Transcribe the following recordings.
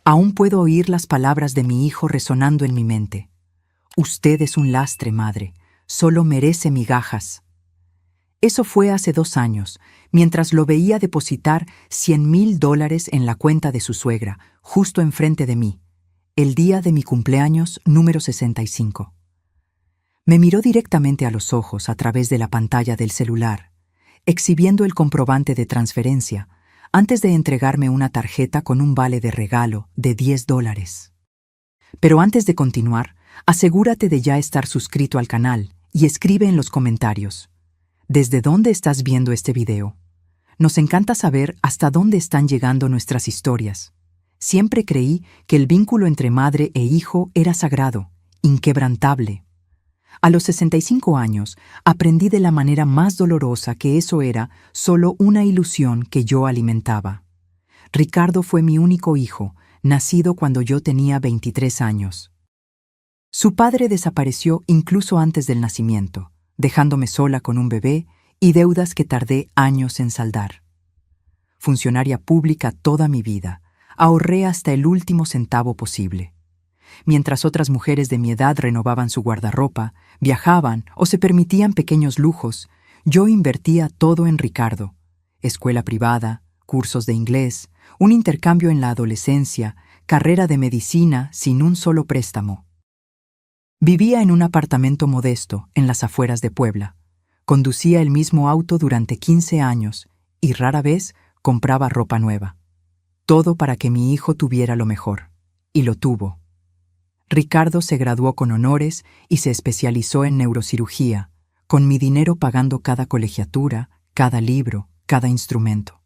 Aún puedo oír las palabras de mi hijo resonando en mi mente. Usted es un lastre, madre. Solo merece migajas. Eso fue hace 2 años, mientras lo veía depositar $100,000 en la cuenta de su suegra, justo enfrente de mí, el día de mi cumpleaños número 65. Me miró directamente a los ojos a través de la pantalla del celular, exhibiendo el comprobante de transferencia, antes de entregarme una tarjeta con un vale de regalo de $10. Pero antes de continuar, asegúrate de ya estar suscrito al canal y escribe en los comentarios: ¿desde dónde estás viendo este video? Nos encanta saber hasta dónde están llegando nuestras historias. Siempre creí que el vínculo entre madre e hijo era sagrado, inquebrantable. A los 65 años, aprendí de la manera más dolorosa que eso era solo una ilusión que yo alimentaba. Ricardo fue mi único hijo, nacido cuando yo tenía 23 años. Su padre desapareció incluso antes del nacimiento, dejándome sola con un bebé y deudas que tardé años en saldar. Funcionaria pública toda mi vida, ahorré hasta el último centavo posible. Mientras otras mujeres de mi edad renovaban su guardarropa, viajaban o se permitían pequeños lujos, yo invertía todo en Ricardo: escuela privada, cursos de inglés, un intercambio en la adolescencia, carrera de medicina sin un solo préstamo. Vivía en un apartamento modesto en las afueras de Puebla. Conducía el mismo auto durante 15 años y rara vez compraba ropa nueva. Todo para que mi hijo tuviera lo mejor. Y lo tuvo. Ricardo se graduó con honores y se especializó en neurocirugía, con mi dinero pagando cada colegiatura, cada libro, cada instrumento.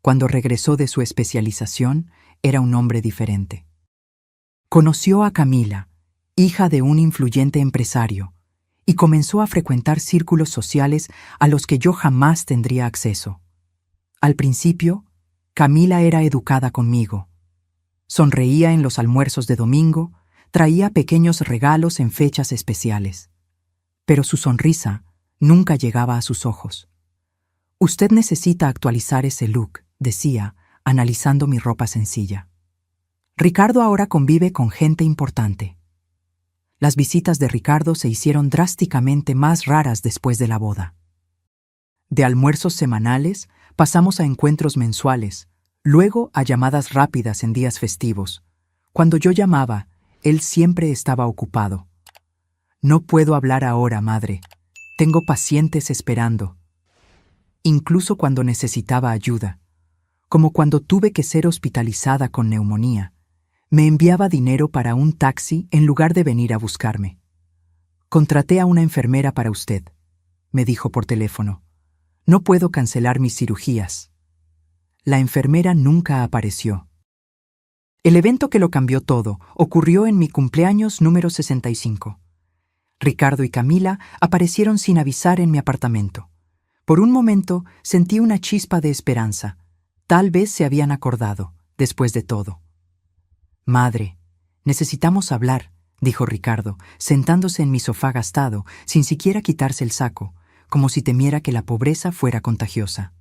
Cuando regresó de su especialización, era un hombre diferente. Conoció a Camila, hija de un influyente empresario, y comenzó a frecuentar círculos sociales a los que yo jamás tendría acceso. Al principio, Camila era educada conmigo. Sonreía en los almuerzos de domingo, traía pequeños regalos en fechas especiales. Pero su sonrisa nunca llegaba a sus ojos. Usted necesita actualizar ese look, decía, analizando mi ropa sencilla. Ricardo ahora convive con gente importante. Las visitas de Ricardo se hicieron drásticamente más raras después de la boda. De almuerzos semanales pasamos a encuentros mensuales, luego a llamadas rápidas en días festivos. Cuando yo llamaba, él siempre estaba ocupado. No puedo hablar ahora, madre. Tengo pacientes esperando. Incluso cuando necesitaba ayuda, como cuando tuve que ser hospitalizada con neumonía, me enviaba dinero para un taxi en lugar de venir a buscarme. Contraté a una enfermera para usted, me dijo por teléfono. No puedo cancelar mis cirugías. La enfermera nunca apareció. El evento que lo cambió todo ocurrió en mi cumpleaños número 65. Ricardo y Camila aparecieron sin avisar en mi apartamento. Por un momento sentí una chispa de esperanza. Tal vez se habían acordado, después de todo. Madre, necesitamos hablar, dijo Ricardo, sentándose en mi sofá gastado, sin siquiera quitarse el saco, como si temiera que la pobreza fuera contagiosa.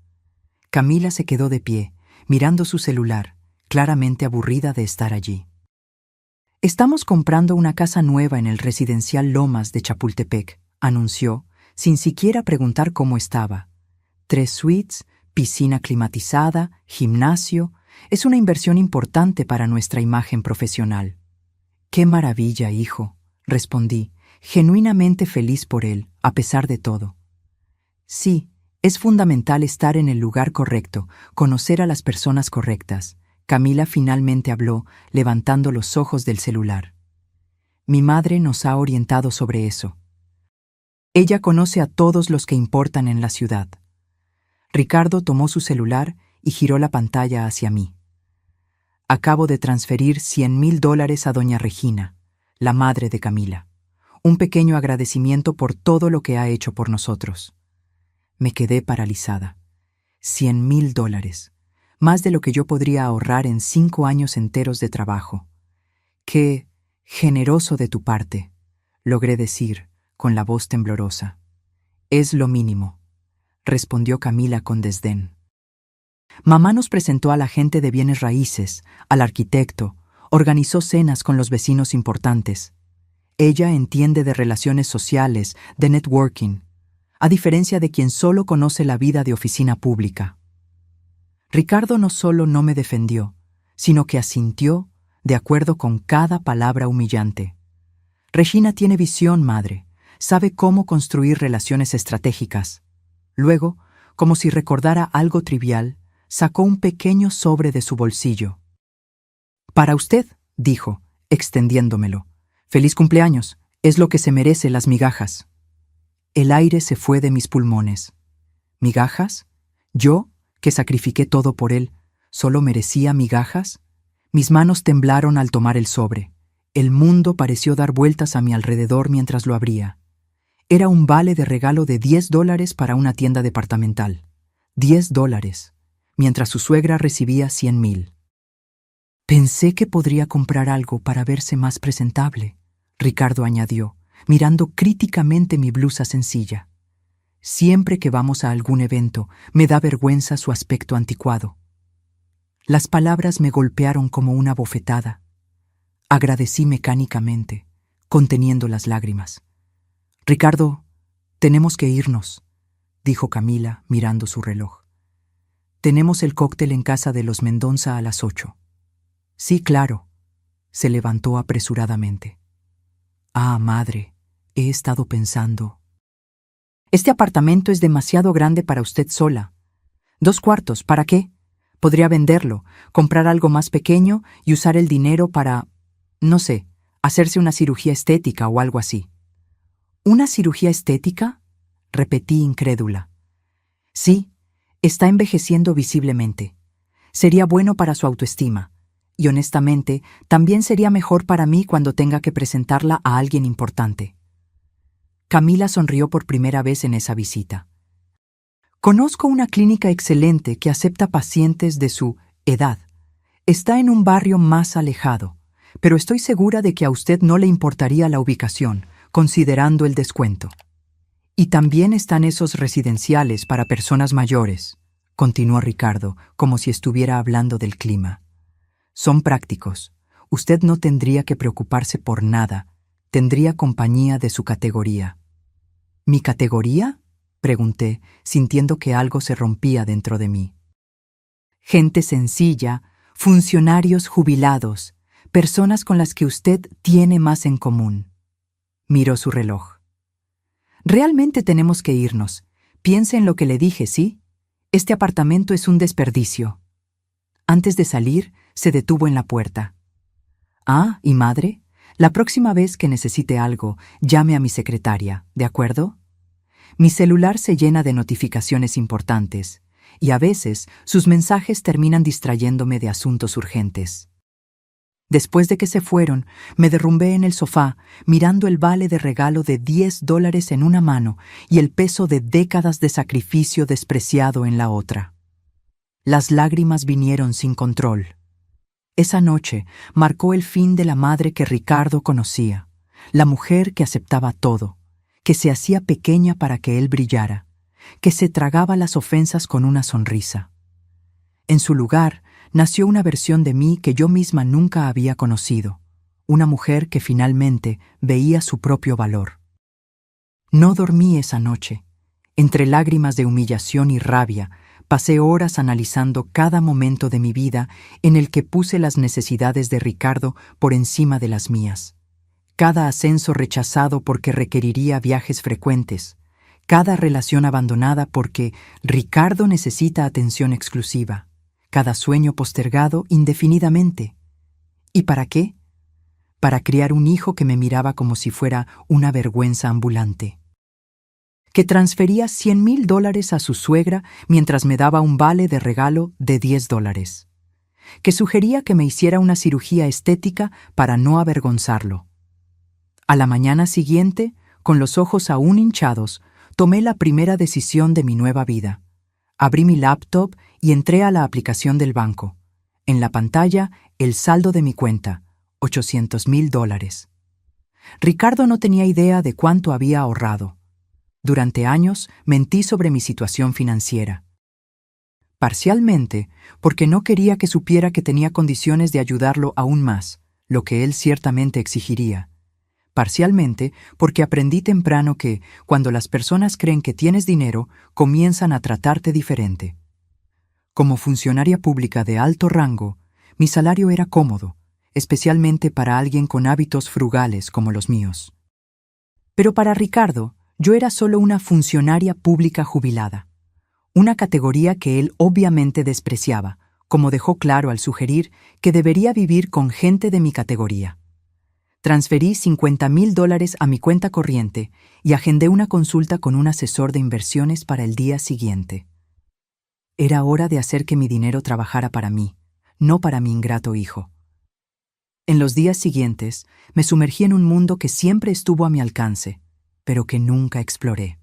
Camila se quedó de pie, mirando su celular, claramente aburrida de estar allí. Estamos comprando una casa nueva en el residencial Lomas de Chapultepec, anunció, sin siquiera preguntar cómo estaba. 3 suites, piscina climatizada, gimnasio. Es una inversión importante para nuestra imagen profesional. ¡Qué maravilla, hijo!, respondí, genuinamente feliz por él, a pesar de todo. Sí, es fundamental estar en el lugar correcto, conocer a las personas correctas. Camila finalmente habló, levantando los ojos del celular. Mi madre nos ha orientado sobre eso. Ella conoce a todos los que importan en la ciudad. Ricardo tomó su celular y giró la pantalla hacia mí. Acabo de transferir $100,000 a doña Regina, la madre de Camila. Un pequeño agradecimiento por todo lo que ha hecho por nosotros. Me quedé paralizada. $100,000. Más de lo que yo podría ahorrar en 5 años enteros de trabajo. ¡Qué generoso de tu parte!, logré decir, con la voz temblorosa. Es lo mínimo, respondió Camila con desdén. Mamá nos presentó al agente de bienes raíces, al arquitecto, Organizó cenas con los vecinos importantes. Ella entiende de relaciones sociales, de networking, a diferencia de quien solo conoce la vida de oficina pública. Ricardo no solo no me defendió, sino que asintió de acuerdo con cada palabra humillante. Regina tiene visión, madre. Sabe cómo construir relaciones estratégicas. Luego, como si recordara algo trivial, sacó un pequeño sobre de su bolsillo. «Para usted», dijo, extendiéndomelo. «Feliz cumpleaños. Es lo que se merece las migajas». El aire se fue de mis pulmones. ¿Migajas? ¿Yo, que sacrifiqué todo por él, solo merecía migajas? Mis manos temblaron al tomar el sobre. El mundo pareció dar vueltas a mi alrededor mientras lo abría. Era un vale de regalo de $10 para una tienda departamental. $10, mientras su suegra recibía 100,000. Pensé que podría comprar algo para verse más presentable, Ricardo añadió, mirando críticamente mi blusa sencilla. Siempre que vamos a algún evento, me da vergüenza su aspecto anticuado. Las palabras me golpearon como una bofetada. Agradecí mecánicamente, conteniendo las lágrimas. «Ricardo, tenemos que irnos», dijo Camila, mirando su reloj. «Tenemos el cóctel en casa de los Mendonza a las 8. «Sí, claro», se levantó apresuradamente. «Ah, madre, he estado pensando. Este apartamento es demasiado grande para usted sola. 2 cuartos, ¿para qué? Podría venderlo, comprar algo más pequeño y usar el dinero para, no sé, hacerse una cirugía estética o algo así». «¿Una cirugía estética?», repetí incrédula. «Sí, está envejeciendo visiblemente. Sería bueno para su autoestima. Y honestamente, también sería mejor para mí cuando tenga que presentarla a alguien importante». Camila sonrió por primera vez en esa visita. «Conozco una clínica excelente que acepta pacientes de su edad. Está en un barrio más alejado, pero estoy segura de que a usted no le importaría la ubicación, considerando el descuento. Y también están esos residenciales para personas mayores», continuó Ricardo, como si estuviera hablando del clima. «Son prácticos. Usted no tendría que preocuparse por nada. Tendría compañía de su categoría». «¿Mi categoría?», pregunté, sintiendo que algo se rompía dentro de mí. «Gente sencilla, funcionarios jubilados, personas con las que usted tiene más en común». Miró su reloj. «Realmente tenemos que irnos. Piense en lo que le dije, ¿sí? Este apartamento es un desperdicio». Antes de salir, se detuvo en la puerta. «Ah, ¿y madre? La próxima vez que necesite algo, llame a mi secretaria, ¿de acuerdo? Mi celular se llena de notificaciones importantes, y a veces sus mensajes terminan distrayéndome de asuntos urgentes». Después de que se fueron, me derrumbé en el sofá, mirando el vale de regalo de $10 en una mano y el peso de décadas de sacrificio despreciado en la otra. Las lágrimas vinieron sin control. Esa noche marcó el fin de la madre que Ricardo conocía, la mujer que aceptaba todo, que se hacía pequeña para que él brillara, que se tragaba las ofensas con una sonrisa. En su lugar, nació una versión de mí que yo misma nunca había conocido, una mujer que finalmente veía su propio valor. No dormí esa noche. Entre lágrimas de humillación y rabia, pasé horas analizando cada momento de mi vida en el que puse las necesidades de Ricardo por encima de las mías. Cada ascenso rechazado porque requeriría viajes frecuentes, cada relación abandonada porque Ricardo necesita atención exclusiva, cada sueño postergado indefinidamente. ¿Y para qué? Para criar un hijo que me miraba como si fuera una vergüenza ambulante, que transfería $100,000 a su suegra mientras me daba un vale de regalo de $10, que sugería que me hiciera una cirugía estética para no avergonzarlo. A la mañana siguiente, con los ojos aún hinchados, tomé la primera decisión de mi nueva vida. Abrí mi laptop y entré a la aplicación del banco. En la pantalla, el saldo de mi cuenta, $800,000. Ricardo no tenía idea de cuánto había ahorrado. Durante años mentí sobre mi situación financiera. Parcialmente, porque no quería que supiera que tenía condiciones de ayudarlo aún más, lo que él ciertamente exigiría. Parcialmente, porque aprendí temprano que, cuando las personas creen que tienes dinero, comienzan a tratarte diferente. Como funcionaria pública de alto rango, mi salario era cómodo, especialmente para alguien con hábitos frugales como los míos. Pero para Ricardo, yo era solo una funcionaria pública jubilada, una categoría que él obviamente despreciaba, como dejó claro al sugerir que debería vivir con gente de mi categoría. Transferí $50,000 a mi cuenta corriente y agendé una consulta con un asesor de inversiones para el día siguiente. Era hora de hacer que mi dinero trabajara para mí, no para mi ingrato hijo. En los días siguientes, me sumergí en un mundo que siempre estuvo a mi alcance, pero que nunca exploré.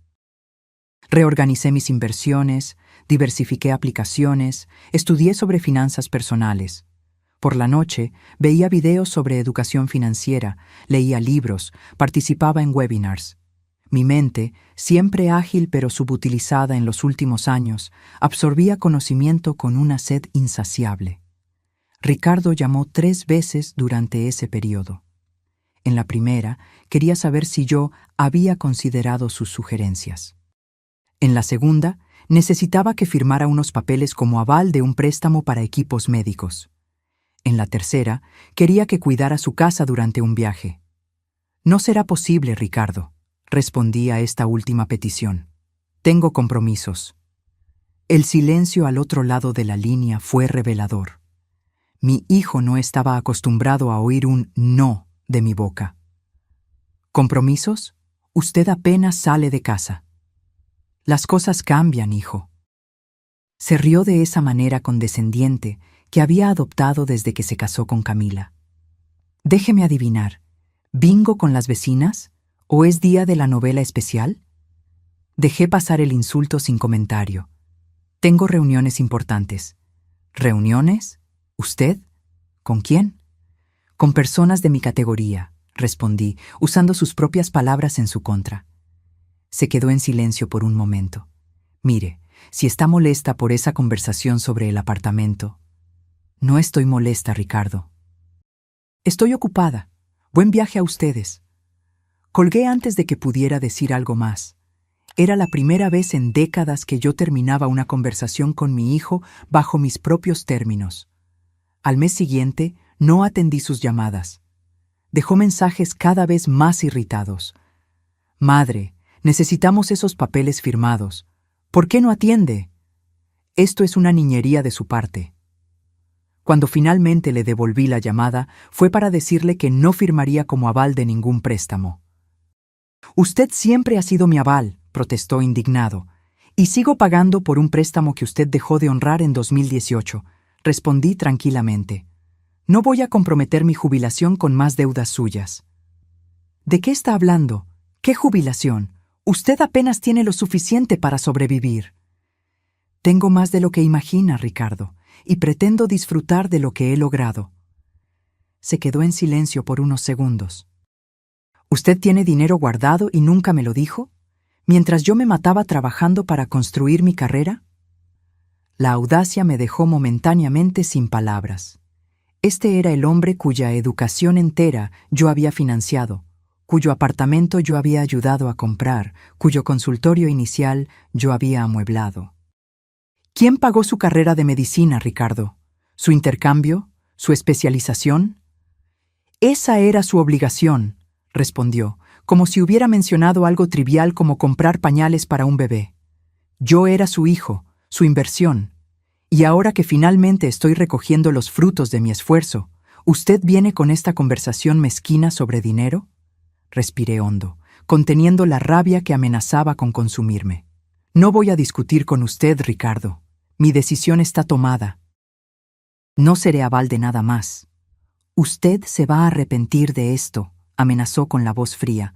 Reorganicé mis inversiones, diversifiqué aplicaciones, estudié sobre finanzas personales. Por la noche, veía videos sobre educación financiera, leía libros, participaba en webinars. Mi mente, siempre ágil pero subutilizada en los últimos años, absorbía conocimiento con una sed insaciable. Ricardo llamó 3 veces durante ese periodo. En la primera, quería saber si yo había considerado sus sugerencias. En la segunda, necesitaba que firmara unos papeles como aval de un préstamo para equipos médicos. En la tercera, quería que cuidara su casa durante un viaje. «No será posible, Ricardo», respondí a esta última petición. «Tengo compromisos». El silencio al otro lado de la línea fue revelador. Mi hijo no estaba acostumbrado a oír un «no» de mi boca. «¿Compromisos? Usted apenas sale de casa». «Las cosas cambian, hijo». Se rió de esa manera condescendiente que había adoptado desde que se casó con Camila. «Déjeme adivinar, ¿bingo con las vecinas? ¿O es día de la novela especial?» Dejé pasar el insulto sin comentario. «Tengo reuniones importantes». «¿Reuniones? ¿Usted? ¿Con quién?» «Con personas de mi categoría», respondí, usando sus propias palabras en su contra. Se quedó en silencio por un momento. «Mire, si está molesta por esa conversación sobre el apartamento». «No estoy molesta, Ricardo». «Estoy ocupada. Buen viaje a ustedes». Colgué antes de que pudiera decir algo más. Era la primera vez en décadas que yo terminaba una conversación con mi hijo bajo mis propios términos. Al mes siguiente, no atendí sus llamadas. Dejó mensajes cada vez más irritados. «Madre, necesitamos esos papeles firmados. ¿Por qué no atiende?» Esto es una niñería de su parte. Cuando finalmente le devolví la llamada, fue para decirle que no firmaría como aval de ningún préstamo. «Usted siempre ha sido mi aval», protestó indignado, «y sigo pagando por un préstamo que usted dejó de honrar en 2018, respondí tranquilamente. «No voy a comprometer mi jubilación con más deudas suyas». «¿De qué está hablando? ¿Qué jubilación? Usted apenas tiene lo suficiente para sobrevivir». «Tengo más de lo que imagina, Ricardo, y pretendo disfrutar de lo que he logrado». Se quedó en silencio por unos segundos. «¿Usted tiene dinero guardado y nunca me lo dijo? Mientras yo me mataba trabajando para construir mi carrera». La audacia me dejó momentáneamente sin palabras. Este era el hombre cuya educación entera yo había financiado, cuyo apartamento yo había ayudado a comprar, cuyo consultorio inicial yo había amueblado. ¿Quién pagó su carrera de medicina, Ricardo? ¿Su intercambio? ¿Su especialización? «Esa era su obligación», respondió, como si hubiera mencionado algo trivial como comprar pañales para un bebé. «Yo era su hijo, su inversión. Y ahora que finalmente estoy recogiendo los frutos de mi esfuerzo, ¿usted viene con esta conversación mezquina sobre dinero?» Respiré hondo, conteniendo la rabia que amenazaba con consumirme. «No voy a discutir con usted, Ricardo. Mi decisión está tomada. No seré aval de nada más. Usted se va a arrepentir de esto», amenazó con la voz fría.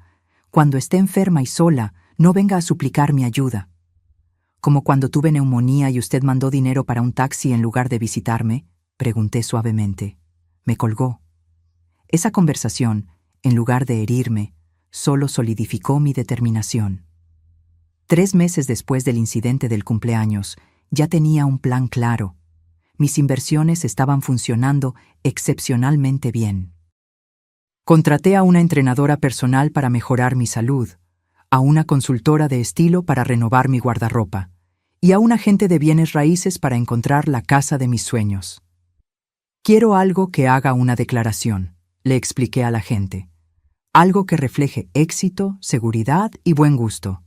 «Cuando esté enferma y sola, no venga a suplicar mi ayuda». «¿Como cuando tuve neumonía y usted mandó dinero para un taxi en lugar de visitarme?», pregunté suavemente. Me colgó. Esa conversación, en lugar de herirme, solo solidificó mi determinación. 3 meses después del incidente del cumpleaños, Ya tenía un plan claro. Mis inversiones estaban funcionando excepcionalmente bien. Contraté a una entrenadora personal para mejorar mi salud, a una consultora de estilo para renovar mi guardarropa, y a un agente de bienes raíces para encontrar la casa de mis sueños. Quiero algo que haga una declaración, le expliqué a la gente. Algo que refleje éxito, seguridad y buen gusto.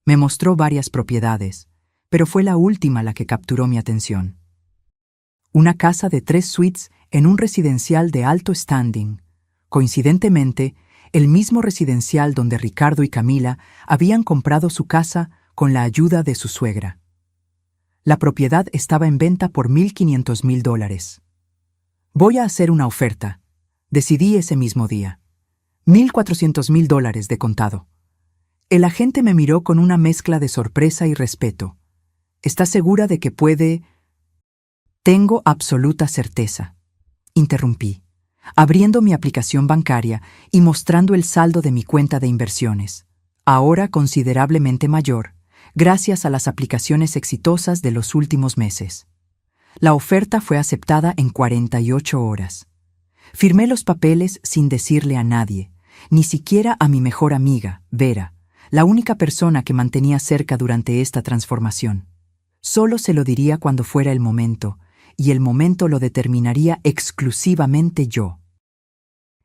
Me mostró varias propiedades, pero fue la última la que capturó mi atención. Una casa de 3 suites en un residencial de alto standing. Coincidentemente, el mismo residencial donde Ricardo y Camila habían comprado su casa con la ayuda de su suegra. La propiedad estaba en venta por $1,500,000. Voy a hacer una oferta. Decidí ese mismo día. $1,400,000 de contado. El agente me miró con una mezcla de sorpresa y respeto. ¿Estás segura de que puede...? Tengo absoluta certeza. Interrumpí, abriendo mi aplicación bancaria y mostrando el saldo de mi cuenta de inversiones, ahora considerablemente mayor, gracias a las aplicaciones exitosas de los últimos meses. La oferta fue aceptada en 48 horas. Firmé los papeles sin decirle a nadie, ni siquiera a mi mejor amiga, Vera, la única persona que mantenía cerca durante esta transformación. Solo se lo diría cuando fuera el momento, y el momento lo determinaría exclusivamente yo.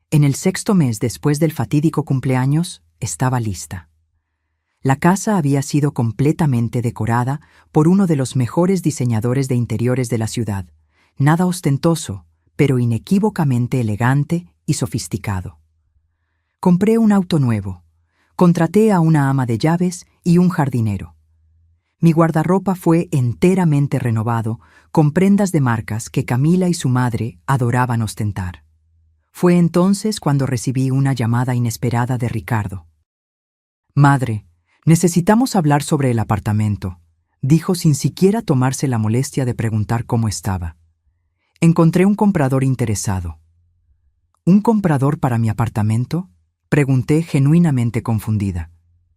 En el 6º mes después del fatídico cumpleaños, estaba lista. La casa había sido completamente decorada por uno de los mejores diseñadores de interiores de la ciudad, nada ostentoso, pero inequívocamente elegante y sofisticado. Compré un auto nuevo, contraté a una ama de llaves y un jardinero. Mi guardarropa fue enteramente renovado con prendas de marcas que Camila y su madre adoraban ostentar. Fue entonces cuando recibí una llamada inesperada de Ricardo. «Madre, necesitamos hablar sobre el apartamento», dijo sin siquiera tomarse la molestia de preguntar cómo estaba. «Encontré un comprador interesado». «¿Un comprador para mi apartamento?», pregunté genuinamente confundida.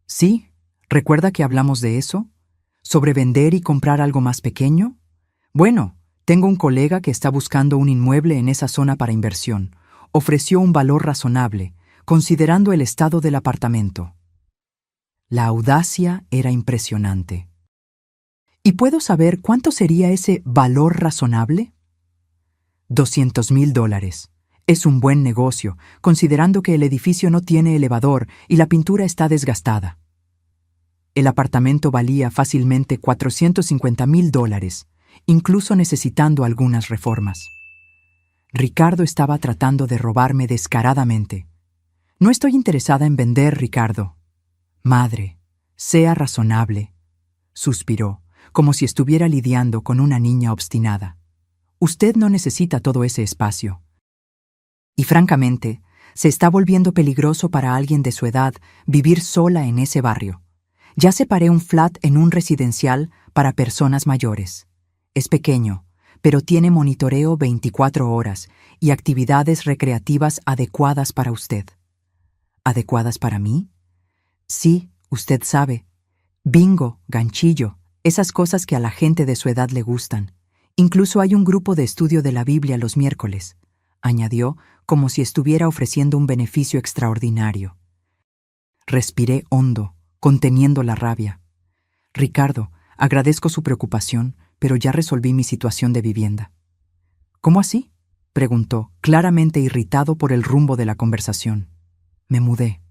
«Sí, ¿recuerda que hablamos de eso? ¿Sobre vender y comprar algo más pequeño? Bueno, tengo un colega que está buscando un inmueble en esa zona para inversión. Ofreció un valor razonable, considerando el estado del apartamento». La audacia era impresionante. ¿Y puedo saber cuánto sería ese valor razonable? $200,000. Es un buen negocio, considerando que el edificio no tiene elevador y la pintura está desgastada. El apartamento valía fácilmente $450,000, incluso necesitando algunas reformas. Ricardo estaba tratando de robarme descaradamente. «No estoy interesada en vender, Ricardo». «Madre, sea razonable», suspiró, como si estuviera lidiando con una niña obstinada. «Usted no necesita todo ese espacio. Y francamente, se está volviendo peligroso para alguien de su edad vivir sola en ese barrio. Ya separé un flat en un residencial para personas mayores. Es pequeño, pero tiene monitoreo 24 horas y actividades recreativas adecuadas para usted». «¿Adecuadas para mí?» «Sí, usted sabe. Bingo, ganchillo, esas cosas que a la gente de su edad le gustan. Incluso hay un grupo de estudio de la Biblia los miércoles», añadió, como si estuviera ofreciendo un beneficio extraordinario. Respiré hondo, conteniendo la rabia. «Ricardo, agradezco su preocupación, pero ya resolví mi situación de vivienda». «¿Cómo así?», preguntó, claramente irritado por el rumbo de la conversación. «Me mudé».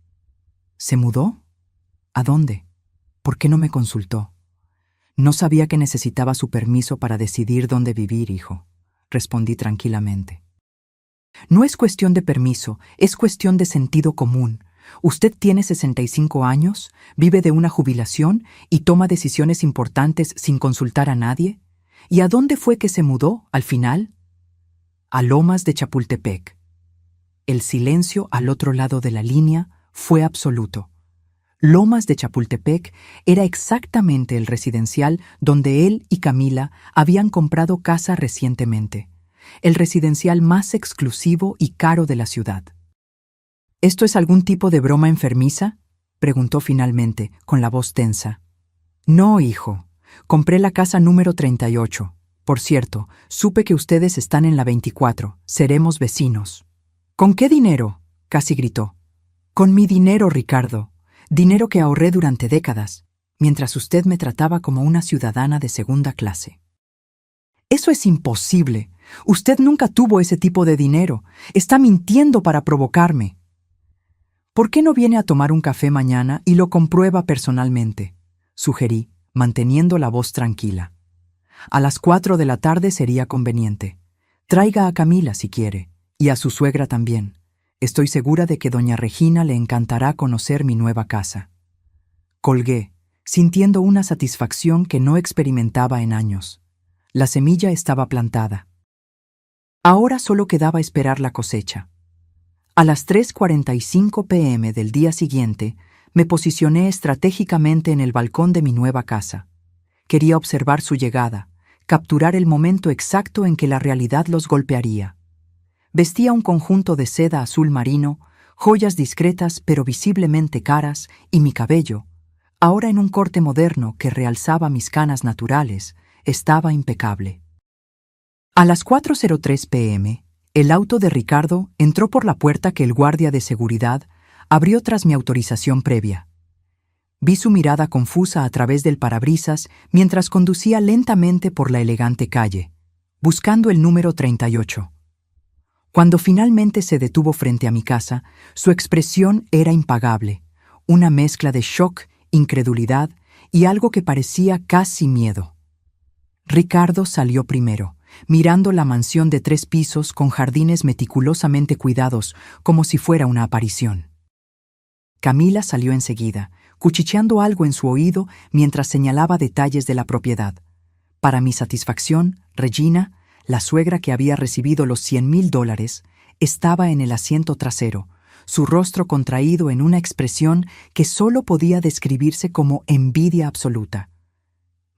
«¿Se mudó? ¿A dónde? ¿Por qué no me consultó?» «No sabía que necesitaba su permiso para decidir dónde vivir, hijo», respondí tranquilamente. «No es cuestión de permiso, es cuestión de sentido común. Usted tiene 65 años, vive de una jubilación y toma decisiones importantes sin consultar a nadie. ¿Y a dónde fue que se mudó, al final?» «A Lomas de Chapultepec». El silencio al otro lado de la línea fue absoluto. Lomas de Chapultepec era exactamente el residencial donde él y Camila habían comprado casa recientemente, el residencial más exclusivo y caro de la ciudad. «¿Esto es algún tipo de broma enfermiza?», preguntó finalmente, con la voz tensa. «No, hijo, Compré la casa número 38. Por cierto, supe que ustedes están en la 24. Seremos vecinos. ¿Con qué dinero?, casi gritó. Con mi dinero, Ricardo. Dinero que ahorré durante décadas, mientras usted me trataba como una ciudadana de segunda clase. Eso es imposible. Usted nunca tuvo ese tipo de dinero. Está mintiendo para provocarme. ¿Por qué no viene a tomar un café mañana y lo comprueba personalmente?, sugerí, manteniendo la voz tranquila. A las 4 de la tarde sería conveniente. Traiga a Camila si quiere, y a su suegra también. Estoy segura de que doña Regina le encantará conocer mi nueva casa. Colgué, sintiendo una satisfacción que no experimentaba en años. La semilla estaba plantada. Ahora solo quedaba esperar la cosecha. A las 3:45 p.m. del día siguiente, me posicioné estratégicamente en el balcón de mi nueva casa. Quería observar su llegada, capturar el momento exacto en que la realidad los golpearía. Vestía un conjunto de seda azul marino, joyas discretas pero visiblemente caras, y mi cabello, ahora en un corte moderno que realzaba mis canas naturales, estaba impecable. A las 4:03 p.m., el auto de Ricardo entró por la puerta que el guardia de seguridad abrió tras mi autorización previa. Vi su mirada confusa a través del parabrisas mientras conducía lentamente por la elegante calle, buscando el número 38. Cuando finalmente se detuvo frente a mi casa, su expresión era impagable, una mezcla de shock, incredulidad y algo que parecía casi miedo. Ricardo salió primero, mirando la mansión de 3 pisos con jardines meticulosamente cuidados, como si fuera una aparición. Camila salió enseguida, cuchicheando algo en su oído mientras señalaba detalles de la propiedad. Para mi satisfacción, Regina, la suegra que había recibido los $100,000, estaba en el asiento trasero, su rostro contraído en una expresión que solo podía describirse como envidia absoluta.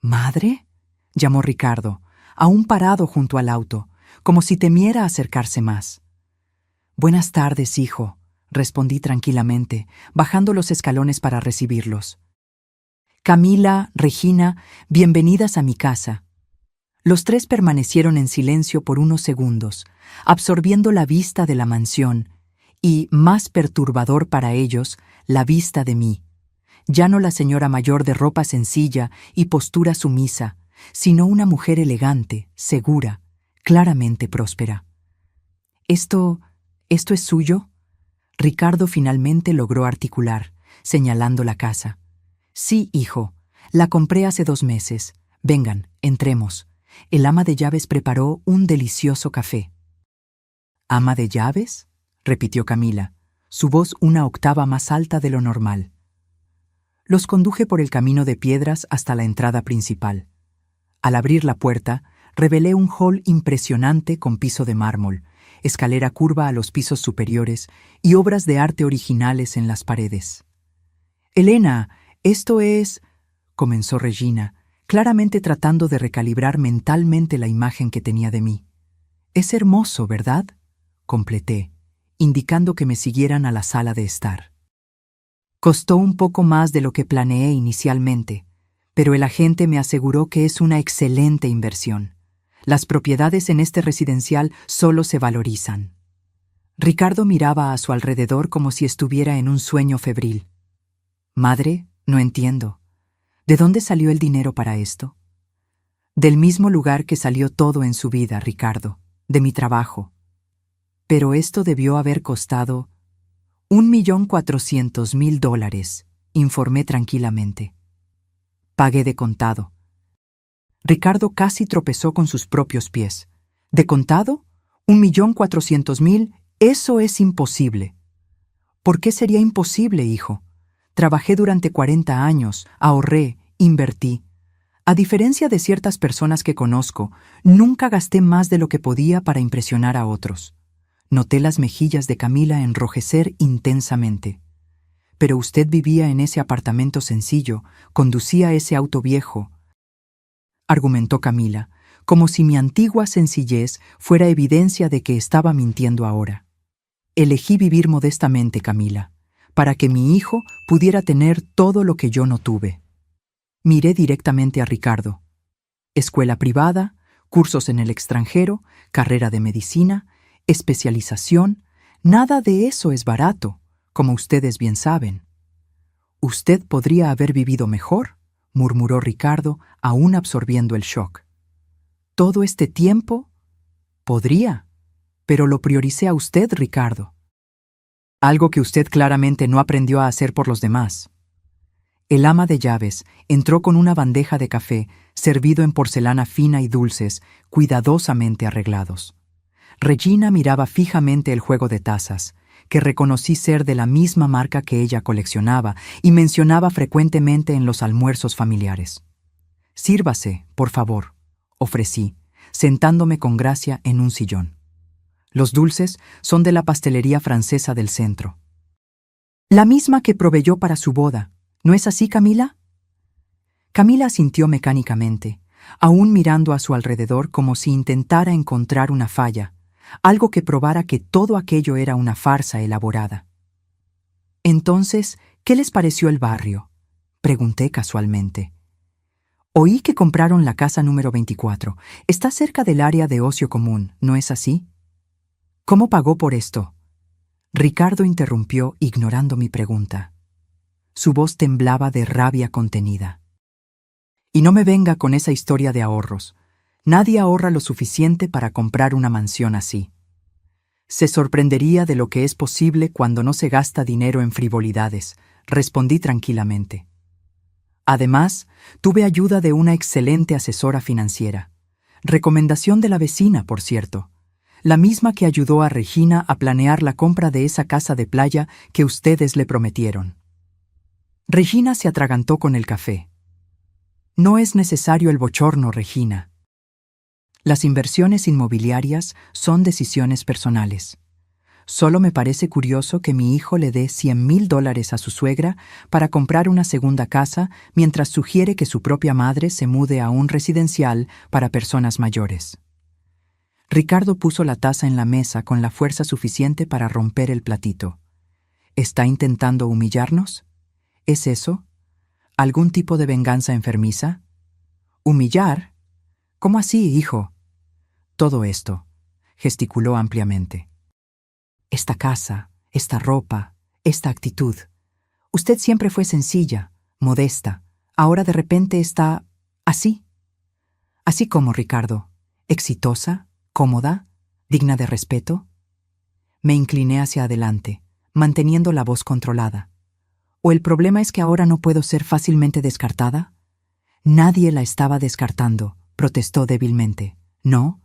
¿Madre?, llamó Ricardo, aún parado junto al auto, como si temiera acercarse más. «Buenas tardes, hijo», respondí tranquilamente, bajando los escalones para recibirlos. «Camila, Regina, bienvenidas a mi casa». Los 3 permanecieron en silencio por unos segundos, absorbiendo la vista de la mansión y, más perturbador para ellos, la vista de mí. Ya no la señora mayor de ropa sencilla y postura sumisa, sino una mujer elegante, segura, claramente próspera. ¿Esto es suyo?», Ricardo finalmente logró articular, señalando la casa. «Sí, hijo, la compré hace 2 meses. Vengan, entremos». El ama de llaves preparó un delicioso café. «¿Ama de llaves?», repitió Camila, su voz una octava más alta de lo normal. Los conduje por el camino de piedras hasta la entrada principal. Al abrir la puerta, revelé un hall impresionante con piso de mármol, escalera curva a los pisos superiores y obras de arte originales en las paredes. «Elena, esto es…», comenzó Regina, claramente tratando de recalibrar mentalmente la imagen que tenía de mí. «Es hermoso, ¿verdad?», completé, indicando que me siguieran a la sala de estar. Costó un poco más de lo que planeé inicialmente, pero el agente me aseguró que es una excelente inversión. Las propiedades en este residencial solo se valorizan. Ricardo miraba a su alrededor como si estuviera en un sueño febril. «Madre, no entiendo. ¿De dónde salió el dinero para esto?». «Del mismo lugar que salió todo en su vida, Ricardo, de mi trabajo. Pero esto debió haber costado $1,400,000, informé tranquilamente. Pagué de contado». Ricardo casi tropezó con sus propios pies. «¿De contado? $1,400,000, eso es imposible». «¿Por qué sería imposible, hijo? Trabajé durante 40 años, ahorré, invertí. A diferencia de ciertas personas que conozco, nunca gasté más de lo que podía para impresionar a otros». Noté las mejillas de Camila enrojecer intensamente. «Pero usted vivía en ese apartamento sencillo, conducía ese auto viejo», argumentó Camila, como si mi antigua sencillez fuera evidencia de que estaba mintiendo ahora. «Elegí vivir modestamente, Camila, para que mi hijo pudiera tener todo lo que yo no tuve». Miré directamente a Ricardo. Escuela privada, cursos en el extranjero, carrera de medicina, especialización, nada de eso es barato, como ustedes bien saben. Usted podría haber vivido mejor, murmuró Ricardo, aún absorbiendo el shock. ¿Todo este tiempo? Podría, pero lo prioricé a usted, Ricardo. Algo que usted claramente no aprendió a hacer por los demás. El ama de llaves entró con una bandeja de café servido en porcelana fina y dulces, cuidadosamente arreglados. Regina miraba fijamente el juego de tazas, que reconocí ser de la misma marca que ella coleccionaba y mencionaba frecuentemente en los almuerzos familiares. «Sírvase, por favor», ofrecí, sentándome con gracia en un sillón. Los dulces son de la pastelería francesa del centro. La misma que proveyó para su boda, ¿no es así, Camila? Camila asintió mecánicamente, aún mirando a su alrededor como si intentara encontrar una falla, algo que probara que todo aquello era una farsa elaborada. Entonces, ¿qué les pareció el barrio?, pregunté casualmente. Oí que compraron la casa número 24. Está cerca del área de ocio común, ¿no es así? ¿Cómo pagó por esto? Ricardo interrumpió, ignorando mi pregunta. Su voz temblaba de rabia contenida. Y no me venga con esa historia de ahorros. Nadie ahorra lo suficiente para comprar una mansión así. Se sorprendería de lo que es posible cuando no se gasta dinero en frivolidades, respondí tranquilamente. Además, tuve ayuda de una excelente asesora financiera. Recomendación de la vecina, por cierto. La misma que ayudó a Regina a planear la compra de esa casa de playa que ustedes le prometieron. Regina se atragantó con el café. No es necesario el bochorno, Regina. Las inversiones inmobiliarias son decisiones personales. Solo me parece curioso que mi hijo le dé $100,000 a su suegra para comprar una segunda casa mientras sugiere que su propia madre se mude a un residencial para personas mayores. Ricardo puso la taza en la mesa con la fuerza suficiente para romper el platito. ¿Está intentando humillarnos? ¿Es eso? ¿Algún tipo de venganza enfermiza? ¿Humillar? ¿Cómo así, hijo? Todo esto, gesticuló ampliamente. Esta casa, esta ropa, esta actitud. Usted siempre fue sencilla, modesta. Ahora de repente está así. Así como Ricardo, exitosa, cómoda, digna de respeto. Me incliné hacia adelante, manteniendo la voz controlada. ¿O el problema es que ahora no puedo ser fácilmente descartada? Nadie la estaba descartando, protestó débilmente. ¿No?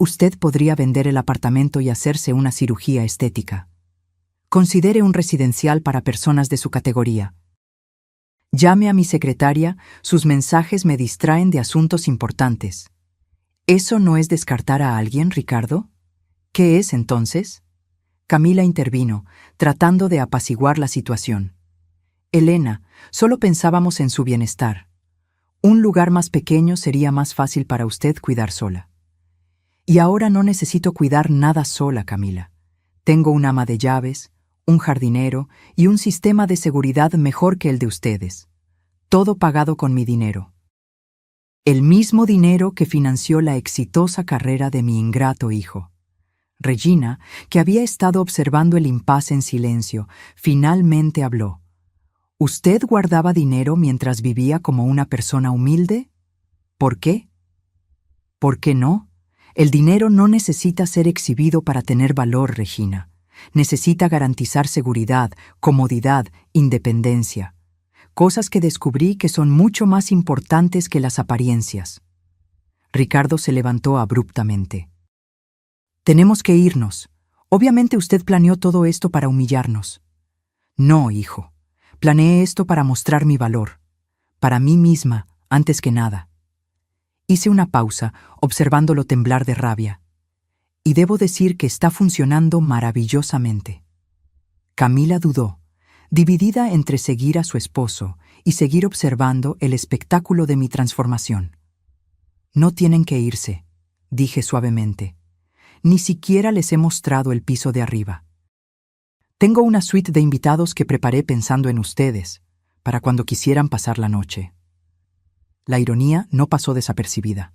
Usted podría vender el apartamento y hacerse una cirugía estética. Considere un residencial para personas de su categoría. Llame a mi secretaria, sus mensajes me distraen de asuntos importantes. ¿Eso no es descartar a alguien, Ricardo? ¿Qué es entonces? Camila intervino, tratando de apaciguar la situación. Elena, solo pensábamos en su bienestar. Un lugar más pequeño sería más fácil para usted cuidar sola. Y ahora no necesito cuidar nada sola, Camila. Tengo un ama de llaves, un jardinero y un sistema de seguridad mejor que el de ustedes. Todo pagado con mi dinero. El mismo dinero que financió la exitosa carrera de mi ingrato hijo. Regina, que había estado observando el impasse en silencio, finalmente habló. ¿Usted guardaba dinero mientras vivía como una persona humilde? ¿Por qué? ¿Por qué no? El dinero no necesita ser exhibido para tener valor, Regina. Necesita garantizar seguridad, comodidad, independencia. Cosas que descubrí que son mucho más importantes que las apariencias. Ricardo se levantó abruptamente. Tenemos que irnos. Obviamente usted planeó todo esto para humillarnos. No, hijo. Planeé esto para mostrar mi valor. Para mí misma, antes que nada. Hice una pausa, observándolo temblar de rabia. Y debo decir que está funcionando maravillosamente. Camila dudó, dividida entre seguir a su esposo y seguir observando el espectáculo de mi transformación. No tienen que irse, dije suavemente. Ni siquiera les he mostrado el piso de arriba. Tengo una suite de invitados que preparé pensando en ustedes, para cuando quisieran pasar la noche. La ironía no pasó desapercibida.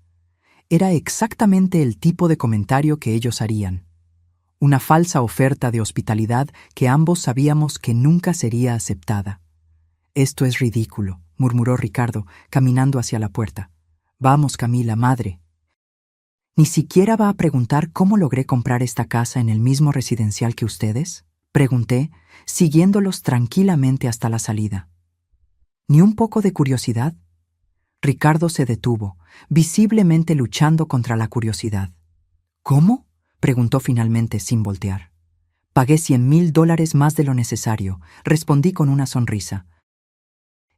Era exactamente el tipo de comentario que ellos harían. Una falsa oferta de hospitalidad que ambos sabíamos que nunca sería aceptada. «Esto es ridículo», murmuró Ricardo, caminando hacia la puerta. «Vamos, Camila, madre». «¿Ni siquiera va a preguntar cómo logré comprar esta casa en el mismo residencial que ustedes?», pregunté, siguiéndolos tranquilamente hasta la salida. «¿Ni un poco de curiosidad?». Ricardo se detuvo, visiblemente luchando contra la curiosidad. «¿Cómo?», preguntó finalmente sin voltear. «Pagué $100,000 más de lo necesario», respondí con una sonrisa.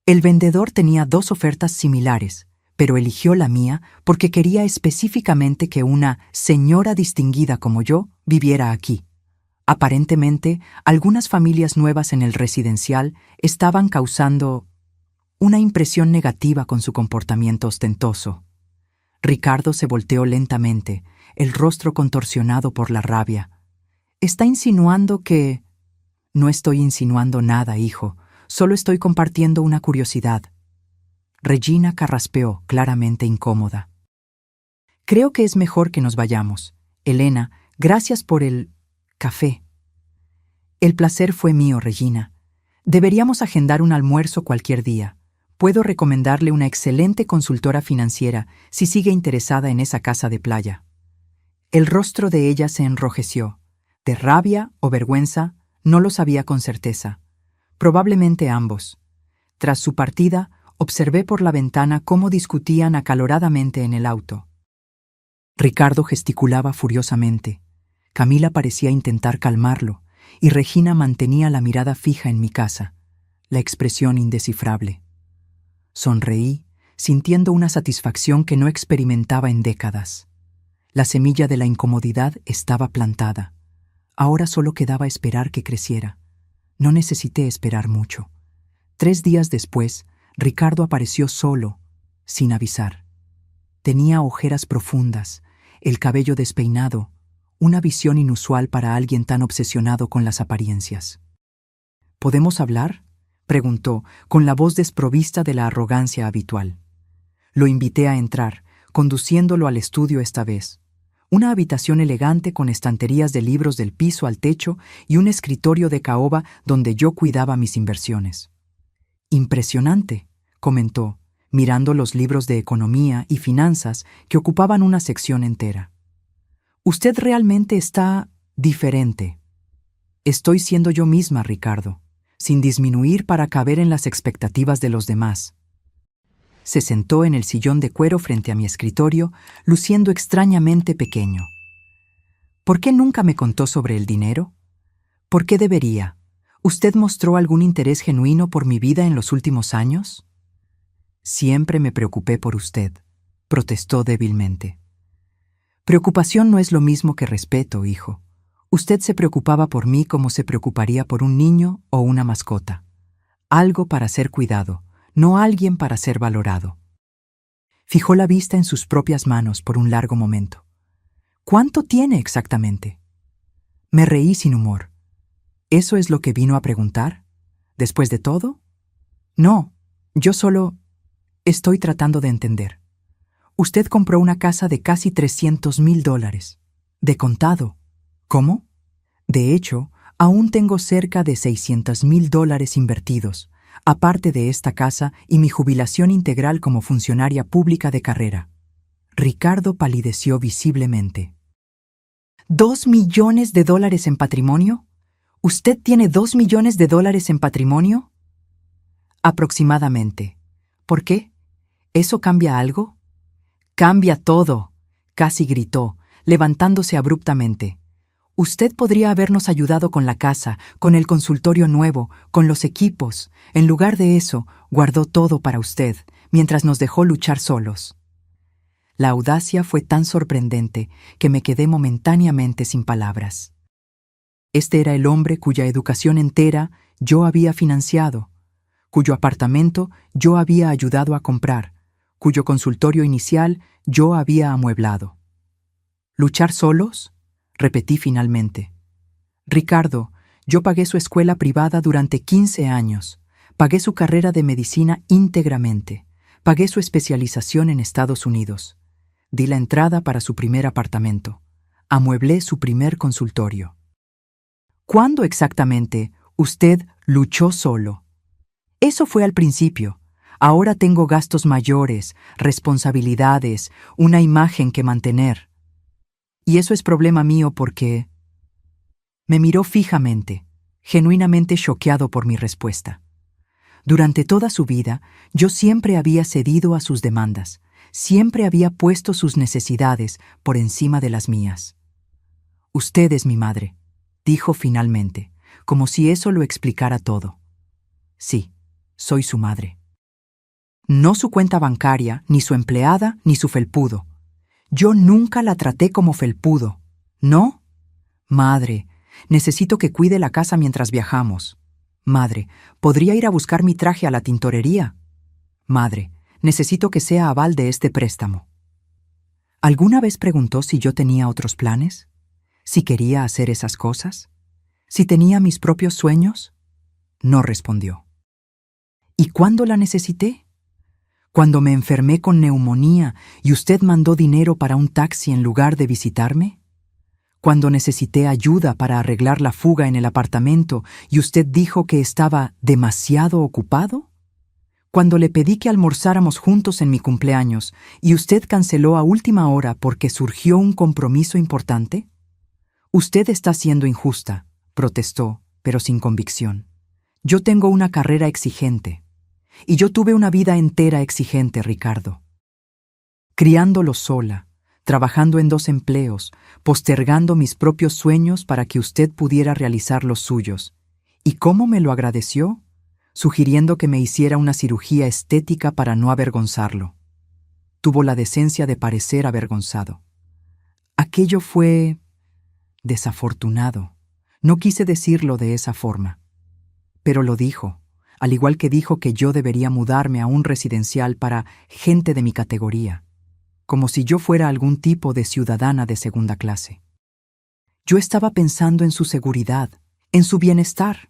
El vendedor tenía 2 ofertas similares, pero eligió la mía porque quería específicamente que una señora distinguida como yo viviera aquí. Aparentemente, algunas familias nuevas en el residencial estaban causando una impresión negativa con su comportamiento ostentoso. Ricardo se volteó lentamente, el rostro contorsionado por la rabia. «¿Está insinuando que...?» «No estoy insinuando nada, hijo. Solo estoy compartiendo una curiosidad». Regina carraspeó, claramente incómoda. «Creo que es mejor que nos vayamos. Elena, gracias por el café». «El placer fue mío, Regina. Deberíamos agendar un almuerzo cualquier día. Puedo recomendarle una excelente consultora financiera si sigue interesada en esa casa de playa». El rostro de ella se enrojeció. De rabia o vergüenza, no lo sabía con certeza. Probablemente ambos. Tras su partida, observé por la ventana cómo discutían acaloradamente en el auto. Ricardo gesticulaba furiosamente. Camila parecía intentar calmarlo, y Regina mantenía la mirada fija en mi casa, la expresión indescifrable. Sonreí, sintiendo una satisfacción que no experimentaba en décadas. La semilla de la incomodidad estaba plantada. Ahora solo quedaba esperar que creciera. No necesité esperar mucho. 3 días después, Ricardo apareció solo, sin avisar. Tenía ojeras profundas, el cabello despeinado, una visión inusual para alguien tan obsesionado con las apariencias. «¿Podemos hablar?», preguntó, con la voz desprovista de la arrogancia habitual. Lo invité a entrar, conduciéndolo al estudio esta vez. Una habitación elegante con estanterías de libros del piso al techo y un escritorio de caoba donde yo cuidaba mis inversiones. «Impresionante», comentó, mirando los libros de economía y finanzas que ocupaban una sección entera. «Usted realmente está diferente». «Estoy siendo yo misma, Ricardo, sin disminuir para caber en las expectativas de los demás». Se sentó en el sillón de cuero frente a mi escritorio, luciendo extrañamente pequeño. «¿Por qué nunca me contó sobre el dinero?». «¿Por qué debería? ¿Usted mostró algún interés genuino por mi vida en los últimos años?». «Siempre me preocupé por usted», protestó débilmente. «Preocupación no es lo mismo que respeto, hijo. Usted se preocupaba por mí como se preocuparía por un niño o una mascota. Algo para ser cuidado, no alguien para ser valorado». Fijó la vista en sus propias manos por un largo momento. «¿Cuánto tiene exactamente?». Me reí sin humor. «¿Eso es lo que vino a preguntar? ¿Después de todo?». «No, yo solo estoy tratando de entender. Usted compró una casa de casi $300,000. De contado». «¿Cómo?». «De hecho, aún tengo cerca de $600,000 invertidos, aparte de esta casa y mi jubilación integral como funcionaria pública de carrera». Ricardo palideció visiblemente. ¿$2 millones en patrimonio? ¿Usted tiene $2 millones en patrimonio? Aproximadamente. ¿Por qué? ¿Eso cambia algo? «Cambia todo», casi gritó, levantándose abruptamente. «Usted podría habernos ayudado con la casa, con el consultorio nuevo, con los equipos. En lugar de eso, guardó todo para usted, mientras nos dejó luchar solos». La audacia fue tan sorprendente que me quedé momentáneamente sin palabras. Este era el hombre cuya educación entera yo había financiado, cuyo apartamento yo había ayudado a comprar, cuyo consultorio inicial yo había amueblado. «¿Luchar solos?», repetí finalmente. «Ricardo, yo pagué su escuela privada durante 15 años, pagué su carrera de medicina íntegramente, Pagué su especialización en Estados Unidos. Di la entrada para su primer apartamento. Amueblé su primer consultorio. ¿Cuándo exactamente usted luchó solo? Eso fue al principio. Ahora tengo gastos mayores, responsabilidades, una imagen que mantener. Y eso es problema mío porque... Me miró fijamente, genuinamente choqueado por mi respuesta. Durante toda su vida, yo siempre había cedido a sus demandas, siempre había puesto sus necesidades por encima de las mías. Usted es mi madre, dijo finalmente, como si eso lo explicara todo. Sí, soy su madre. No su cuenta bancaria, ni su empleada, ni su felpudo. Yo nunca la traté como felpudo. ¿No? Madre, necesito que cuide la casa mientras viajamos. Madre, ¿podría ir a buscar mi traje a la tintorería? Madre, necesito que sea aval de este préstamo. ¿Alguna vez preguntó si yo tenía otros planes? ¿Si quería hacer esas cosas? ¿Si tenía mis propios sueños? No respondió. ¿Y cuándo la necesité? ¿Cuando me enfermé con neumonía y usted mandó dinero para un taxi en lugar de visitarme? ¿Cuando necesité ayuda para arreglar la fuga en el apartamento y usted dijo que estaba demasiado ocupado? ¿Cuando le pedí que almorzáramos juntos en mi cumpleaños y usted canceló a última hora porque surgió un compromiso importante? Usted está siendo injusta, protestó, pero sin convicción. Yo tengo una carrera exigente. Y yo tuve una vida entera exigente, Ricardo. Criándolo sola, trabajando en 2 empleos, postergando mis propios sueños para que usted pudiera realizar los suyos. ¿Y cómo me lo agradeció? Sugiriendo que me hiciera una cirugía estética para no avergonzarlo. Tuvo la decencia de parecer avergonzado. Aquello fue... desafortunado. No quise decirlo de esa forma. Pero lo dijo, al igual que dijo que yo debería mudarme a un residencial para gente de mi categoría, como si yo fuera algún tipo de ciudadana de segunda clase. Yo estaba pensando en su seguridad, en su bienestar.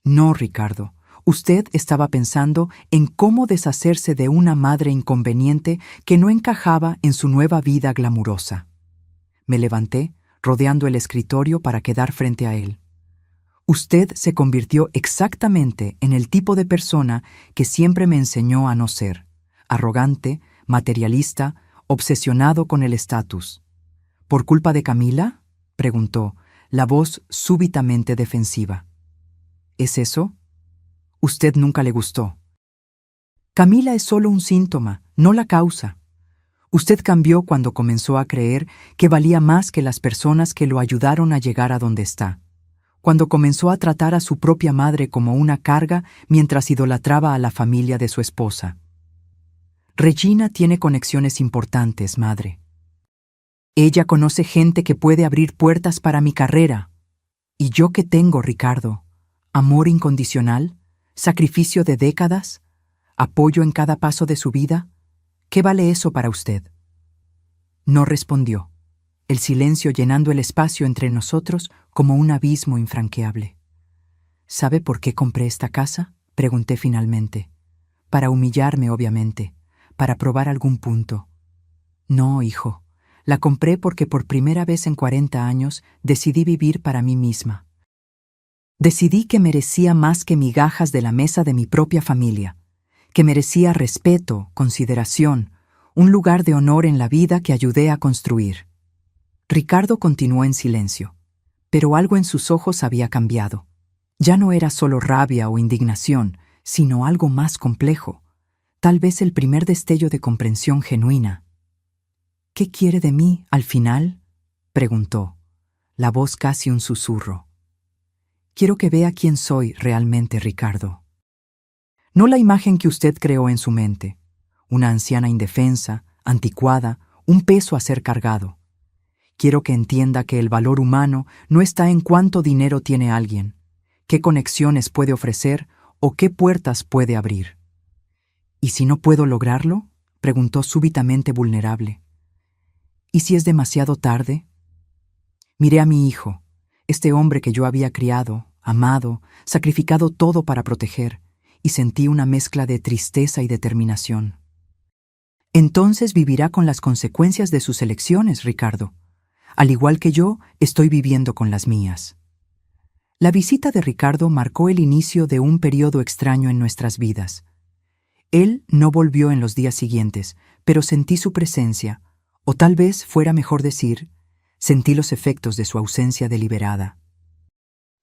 No, Ricardo, usted estaba pensando en cómo deshacerse de una madre inconveniente que no encajaba en su nueva vida glamurosa. Me levanté, rodeando el escritorio para quedar frente a él. Usted se convirtió exactamente en el tipo de persona que siempre me enseñó a no ser, arrogante, materialista, obsesionado con el estatus. ¿Por culpa de Camila?, preguntó, la voz súbitamente defensiva. ¿Es eso? Usted nunca le gustó. Camila es solo un síntoma, no la causa. Usted cambió cuando comenzó a creer que valía más que las personas que lo ayudaron a llegar a donde está. Cuando comenzó a tratar a su propia madre como una carga mientras idolatraba a la familia de su esposa. Regina tiene conexiones importantes, madre. Ella conoce gente que puede abrir puertas para mi carrera. ¿Y yo qué tengo, Ricardo? ¿Amor incondicional? ¿Sacrificio de décadas? ¿Apoyo en cada paso de su vida? ¿Qué vale eso para usted? No respondió, el silencio llenando el espacio entre nosotros como un abismo infranqueable. ¿Sabe por qué compré esta casa?, pregunté finalmente. Para humillarme, obviamente, para probar algún punto. No, hijo, la compré porque por primera vez en 40 años decidí vivir para mí misma. Decidí que merecía más que migajas de la mesa de mi propia familia, que merecía respeto, consideración, un lugar de honor en la vida que ayudé a construir. Ricardo continuó en silencio, pero algo en sus ojos había cambiado. Ya no era solo rabia o indignación, sino algo más complejo, tal vez el primer destello de comprensión genuina. ¿Qué quiere de mí, al final?, preguntó, la voz casi un susurro. Quiero que vea quién soy realmente, Ricardo. No la imagen que usted creó en su mente, una anciana indefensa, anticuada, un peso a ser cargado. Quiero que entienda que el valor humano no está en cuánto dinero tiene alguien, qué conexiones puede ofrecer o qué puertas puede abrir. ¿Y si no puedo lograrlo?, preguntó súbitamente vulnerable. ¿Y si es demasiado tarde? Miré a mi hijo, este hombre que yo había criado, amado, sacrificado todo para proteger, y sentí una mezcla de tristeza y determinación. Entonces vivirá con las consecuencias de sus elecciones, Ricardo. Al igual que yo, estoy viviendo con las mías. La visita de Ricardo marcó el inicio de un periodo extraño en nuestras vidas. Él no volvió en los días siguientes, pero sentí su presencia, o tal vez fuera mejor decir, sentí los efectos de su ausencia deliberada.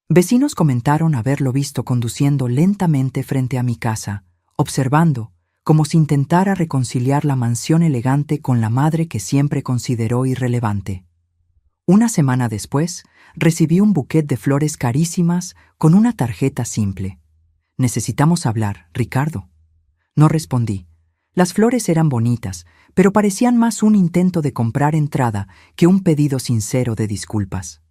Vecinos comentaron haberlo visto conduciendo lentamente frente a mi casa, observando, como si intentara reconciliar la mansión elegante con la madre que siempre consideró irrelevante. Una semana después, recibí un buquet de flores carísimas con una tarjeta simple. «Necesitamos hablar, Ricardo». No respondí. Las flores eran bonitas, pero parecían más un intento de comprar entrada que un pedido sincero de disculpas.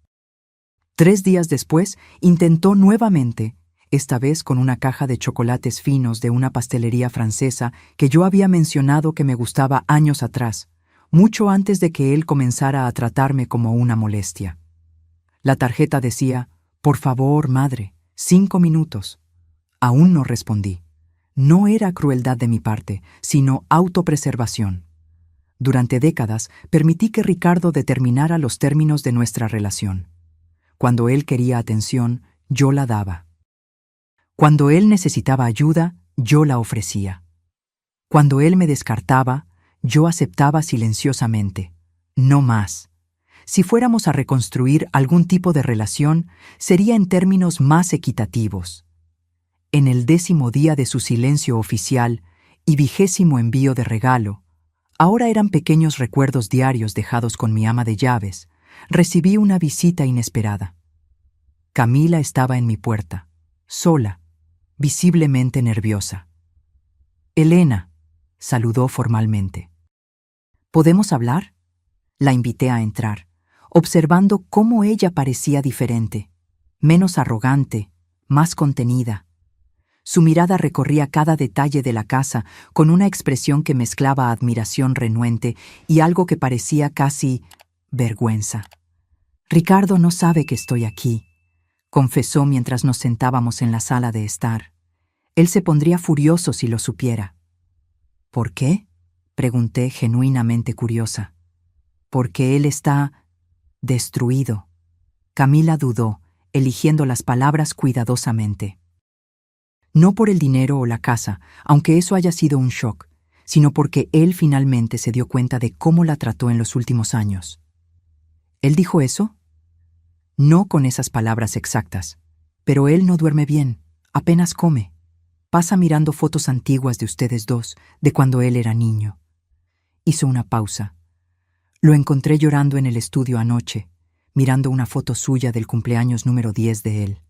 3 días después, intentó nuevamente, esta vez con una caja de chocolates finos de una pastelería francesa que yo había mencionado que me gustaba años atrás, mucho antes de que él comenzara a tratarme como una molestia. La tarjeta decía, «Por favor, madre, 5 minutos». Aún no respondí. No era crueldad de mi parte, sino autopreservación. Durante décadas permití que Ricardo determinara los términos de nuestra relación. Cuando él quería atención, yo la daba. Cuando él necesitaba ayuda, yo la ofrecía. Cuando él me descartaba, yo aceptaba silenciosamente. No más. Si fuéramos a reconstruir algún tipo de relación, sería en términos más equitativos. En el 10º día de su silencio oficial y 20º envío de regalo, ahora eran pequeños recuerdos diarios dejados con mi ama de llaves, recibí una visita inesperada. Camila estaba en mi puerta, sola, visiblemente nerviosa. «Elena», saludó formalmente. «¿Podemos hablar?». La invité a entrar, observando cómo ella parecía diferente, menos arrogante, más contenida. Su mirada recorría cada detalle de la casa con una expresión que mezclaba admiración renuente y algo que parecía casi vergüenza. «Ricardo no sabe que estoy aquí», confesó mientras nos sentábamos en la sala de estar. «Él se pondría furioso si lo supiera». «¿Por qué?», pregunté genuinamente curiosa. «Porque él está destruido». Camila dudó, eligiendo las palabras cuidadosamente. No por el dinero o la casa, aunque eso haya sido un shock, sino porque él finalmente se dio cuenta de cómo la trató en los últimos años. ¿Él dijo eso? No con esas palabras exactas, pero él no duerme bien, apenas come. Pasa mirando fotos antiguas de ustedes dos, de cuando él era niño. Hizo una pausa. Lo encontré llorando en el estudio anoche, mirando una foto suya del cumpleaños número 10 de él.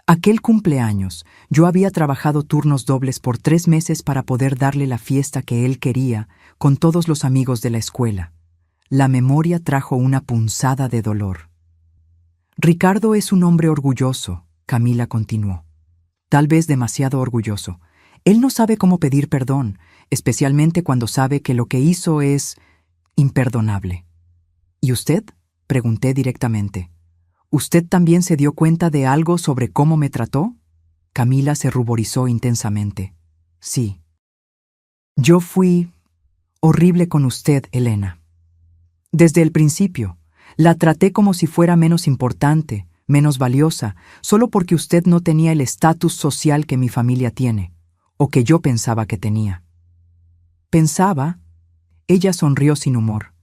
Aquel cumpleaños, yo había trabajado turnos dobles por 3 meses para poder darle la fiesta que él quería, con todos los amigos de la escuela. La memoria trajo una punzada de dolor. «Ricardo es un hombre orgulloso», Camila continuó. «Tal vez demasiado orgulloso. Él no sabe cómo pedir perdón, especialmente cuando sabe que lo que hizo es imperdonable». «¿Y usted?», pregunté directamente. «¿Usted también se dio cuenta de algo sobre cómo me trató?». Camila se ruborizó intensamente. «Sí. Yo fui horrible con usted, Elena. Desde el principio, la traté como si fuera menos importante, menos valiosa, solo porque usted no tenía el estatus social que mi familia tiene, o que yo pensaba que tenía». «Pensaba». Ella sonrió sin humor.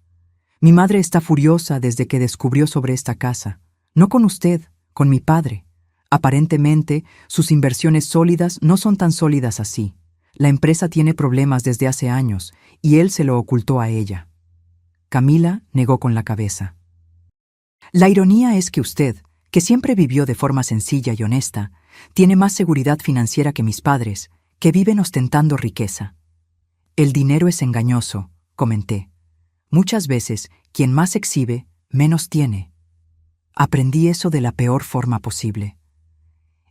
«Mi madre está furiosa desde que descubrió sobre esta casa. No con usted, con mi padre. Aparentemente, sus inversiones sólidas no son tan sólidas así. La empresa tiene problemas desde hace años, y él se lo ocultó a ella». Camila negó con la cabeza. «La ironía es que usted, que siempre vivió de forma sencilla y honesta, tiene más seguridad financiera que mis padres, que viven ostentando riqueza». «El dinero es engañoso», comenté. «Muchas veces, quien más exhibe, menos tiene». Aprendí eso de la peor forma posible.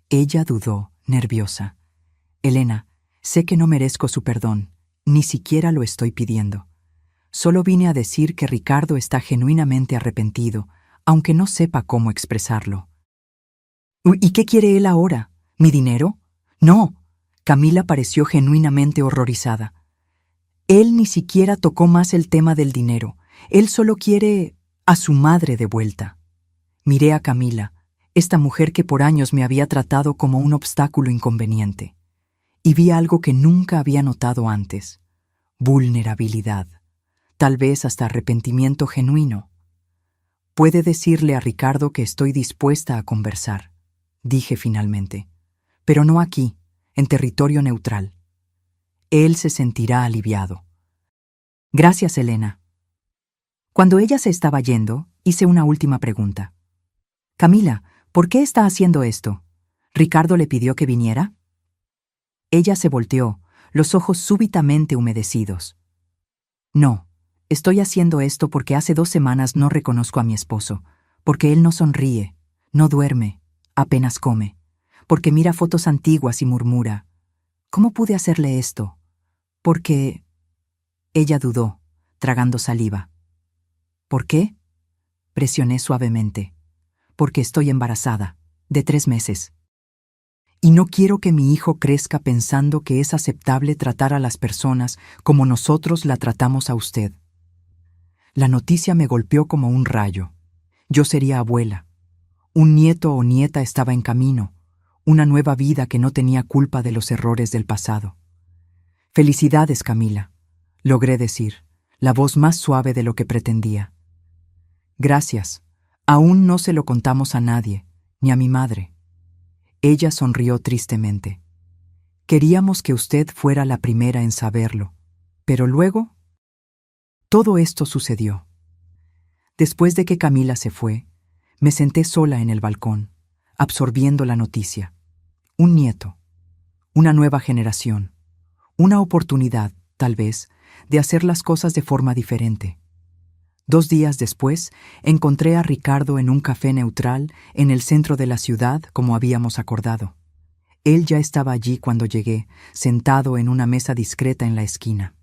Ella dudó, nerviosa. «Elena, sé que no merezco su perdón, ni siquiera lo estoy pidiendo. Solo vine a decir que Ricardo está genuinamente arrepentido, aunque no sepa cómo expresarlo». «¿Y qué quiere él ahora? ¿Mi dinero?». «No», Camila pareció genuinamente horrorizada. Él ni siquiera tocó más el tema del dinero. Él solo quiere a su madre de vuelta. Miré a Camila, esta mujer que por años me había tratado como un obstáculo inconveniente, y vi algo que nunca había notado antes: vulnerabilidad, tal vez hasta arrepentimiento genuino. «Puede decirle a Ricardo que estoy dispuesta a conversar», dije finalmente, «pero no aquí, en territorio neutral. Él se sentirá aliviado». «Gracias, Elena». Cuando ella se estaba yendo, hice una última pregunta. «Camila, ¿por qué está haciendo esto? ¿Ricardo le pidió que viniera?» Ella se volteó, los ojos súbitamente humedecidos. «No, estoy haciendo esto porque hace 2 semanas no reconozco a mi esposo, porque él no sonríe, no duerme, apenas come, porque mira fotos antiguas y murmura. ¿Cómo pude hacerle esto? Porque...» Ella dudó, tragando saliva. «¿Por qué?», presioné suavemente. «Porque estoy embarazada, de 3 meses. Y no quiero que mi hijo crezca pensando que es aceptable tratar a las personas como nosotros la tratamos a usted». La noticia me golpeó como un rayo. Yo sería abuela. Un nieto o nieta estaba en camino, una nueva vida que no tenía culpa de los errores del pasado. «Felicidades, Camila», logré decir, la voz más suave de lo que pretendía. «Gracias. Aún no se lo contamos a nadie, ni a mi madre». Ella sonrió tristemente. «Queríamos que usted fuera la primera en saberlo, pero luego...». Todo esto sucedió. Después de que Camila se fue, me senté sola en el balcón, absorbiendo la noticia. Un nieto, una nueva generación, una oportunidad, tal vez, de hacer las cosas de forma diferente. 2 días después, encontré a Ricardo en un café neutral en el centro de la ciudad, como habíamos acordado. Él ya estaba allí cuando llegué, sentado en una mesa discreta en la esquina.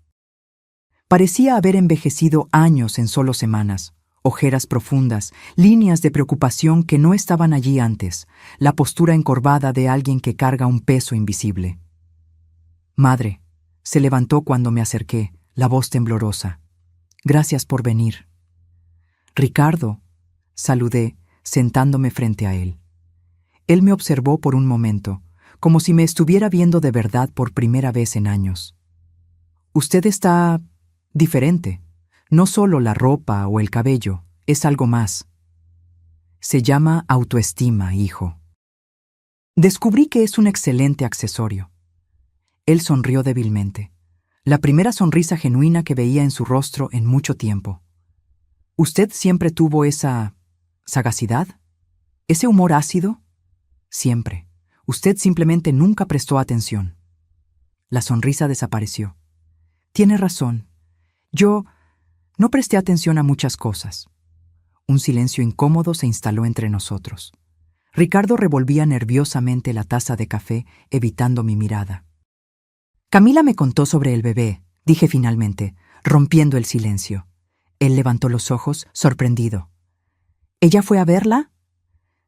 Parecía haber envejecido años en solo semanas, ojeras profundas, líneas de preocupación que no estaban allí antes, la postura encorvada de alguien que carga un peso invisible. «Madre», se levantó cuando me acerqué, la voz temblorosa. «Gracias por venir». «Ricardo», saludé, sentándome frente a él. Él me observó por un momento, como si me estuviera viendo de verdad por primera vez en años. «Usted está diferente. No solo la ropa o el cabello, es algo más. Se llama autoestima, hijo. Descubrí que es un excelente accesorio». Él sonrió débilmente, la primera sonrisa genuina que veía en su rostro en mucho tiempo. «¿Usted siempre tuvo esa sagacidad? ¿Ese humor ácido?» «Siempre. Usted simplemente nunca prestó atención». La sonrisa desapareció. «Tiene razón. Yo no presté atención a muchas cosas». Un silencio incómodo se instaló entre nosotros. Ricardo revolvía nerviosamente la taza de café, evitando mi mirada. «Camila me contó sobre el bebé», dije finalmente, rompiendo el silencio. Él levantó los ojos, sorprendido. «¿Ella fue a verla?»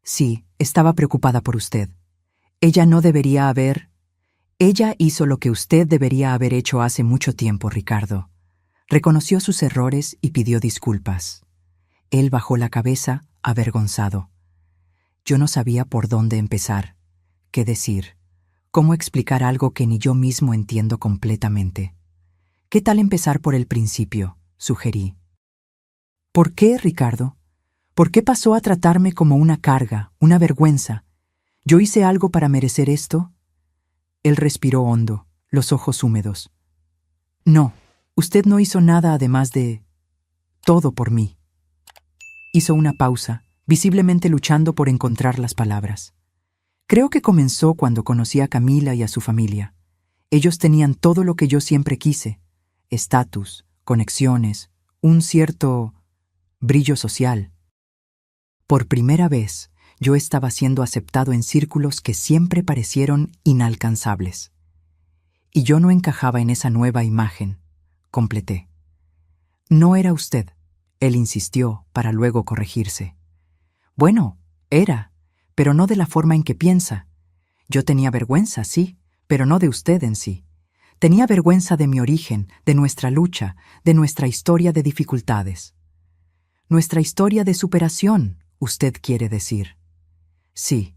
«Sí, estaba preocupada por usted. Ella no debería haber...». «Ella hizo lo que usted debería haber hecho hace mucho tiempo, Ricardo». Reconoció sus errores y pidió disculpas. Él bajó la cabeza, avergonzado. Yo no sabía por dónde empezar, qué decir, cómo explicar algo que ni yo mismo entiendo completamente. «¿Qué tal empezar por el principio?», sugerí. «¿Por qué, Ricardo? ¿Por qué pasó a tratarme como una carga, una vergüenza? ¿Yo hice algo para merecer esto?». Él respiró hondo, los ojos húmedos. «No, usted no hizo nada además de... todo por mí». Hizo una pausa, visiblemente luchando por encontrar las palabras. «Creo que comenzó cuando conocí a Camila y a su familia. Ellos tenían todo lo que yo siempre quise: estatus, conexiones, un cierto brillo social. Por primera vez, yo estaba siendo aceptado en círculos que siempre parecieron inalcanzables. Y yo no encajaba en esa nueva imagen», completé. «No era usted», él insistió, para luego corregirse. «Bueno, era, pero no de la forma en que piensa. Yo tenía vergüenza, sí, pero no de usted en sí. Tenía vergüenza de mi origen, de nuestra lucha, de nuestra historia de dificultades. Nuestra historia de superación, usted quiere decir. Sí,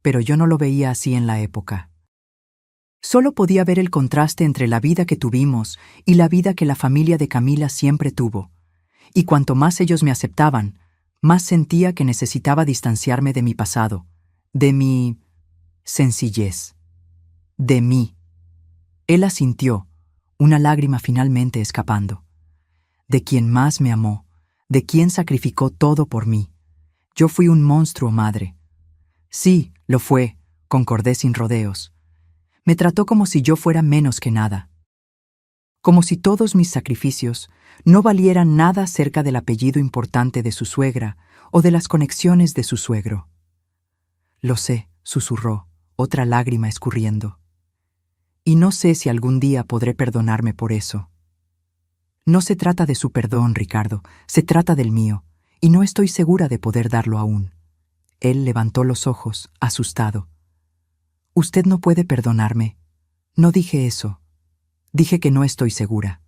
pero yo no lo veía así en la época. Solo podía ver el contraste entre la vida que tuvimos y la vida que la familia de Camila siempre tuvo. Y cuanto más ellos me aceptaban, más sentía que necesitaba distanciarme de mi pasado, de mi sencillez, de mí. Él asintió, una lágrima finalmente escapando. De quien más me amó, de quien sacrificó todo por mí. Yo fui un monstruo, madre. Sí, lo fue, concordé sin rodeos. Me trató como si yo fuera menos que nada. Como si todos mis sacrificios no valieran nada cerca del apellido importante de su suegra o de las conexiones de su suegro. Lo sé, susurró, otra lágrima escurriendo. Y no sé si algún día podré perdonarme por eso. No se trata de su perdón, Ricardo, se trata del mío, y no estoy segura de poder darlo aún. Él levantó los ojos, asustado. Usted no puede perdonarme. No dije eso. Dije que no estoy segura.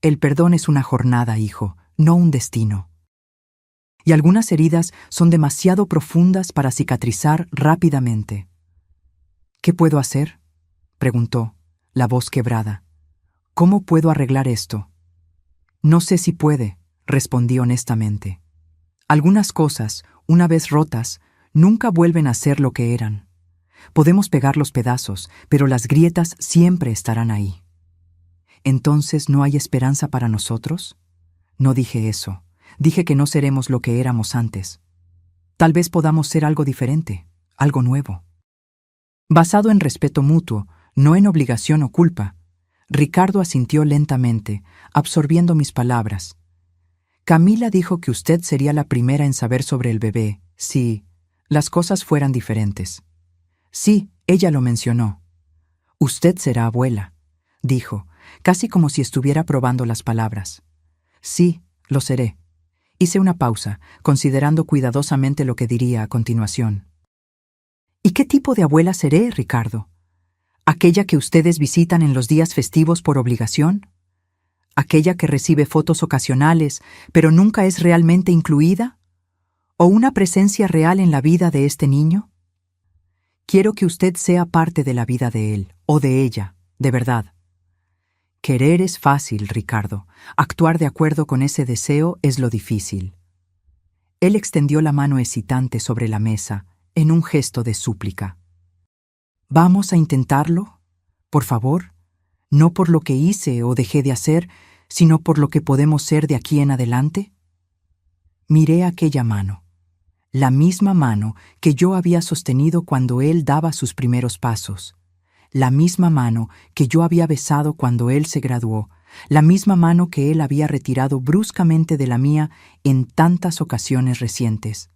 El perdón es una jornada, hijo, no un destino. Y algunas heridas son demasiado profundas para cicatrizar rápidamente. ¿Qué puedo hacer?, preguntó, la voz quebrada. ¿Cómo puedo arreglar esto? No sé si puede, respondí honestamente. Algunas cosas, una vez rotas, nunca vuelven a ser lo que eran. Podemos pegar los pedazos, pero las grietas siempre estarán ahí. ¿Entonces no hay esperanza para nosotros? No dije eso. Dije que no seremos lo que éramos antes. Tal vez podamos ser algo diferente, algo nuevo. Basado en respeto mutuo, no en obligación o culpa, Ricardo asintió lentamente, absorbiendo mis palabras. Camila dijo que usted sería la primera en saber sobre el bebé, si las cosas fueran diferentes. Sí, ella lo mencionó. Usted será abuela, dijo, casi como si estuviera probando las palabras. Sí, lo seré. Hice una pausa, considerando cuidadosamente lo que diría a continuación. ¿Y qué tipo de abuela seré, Ricardo? ¿Aquella que ustedes visitan en los días festivos por obligación? ¿Aquella que recibe fotos ocasionales, pero nunca es realmente incluida? ¿O una presencia real en la vida de este niño? Quiero que usted sea parte de la vida de él, o de ella, de verdad. Querer es fácil, Ricardo. Actuar de acuerdo con ese deseo es lo difícil. Él extendió la mano hesitante sobre la mesa, en un gesto de súplica. ¿Vamos a intentarlo? Por favor, no por lo que hice o dejé de hacer, sino por lo que podemos ser de aquí en adelante. Miré aquella mano, la misma mano que yo había sostenido cuando él daba sus primeros pasos, la misma mano que yo había besado cuando él se graduó, la misma mano que él había retirado bruscamente de la mía en tantas ocasiones recientes.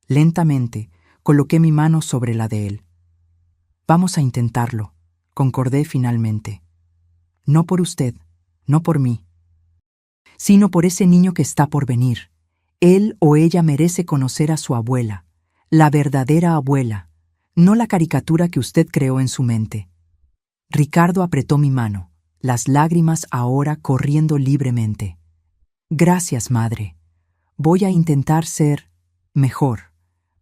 Lentamente, coloqué mi mano sobre la de él. Vamos a intentarlo, concordé finalmente. No por usted, no por mí, sino por ese niño que está por venir. Él o ella merece conocer a su abuela, la verdadera abuela, no la caricatura que usted creó en su mente. Ricardo apretó mi mano, las lágrimas ahora corriendo libremente. Gracias, madre. Voy a intentar ser mejor,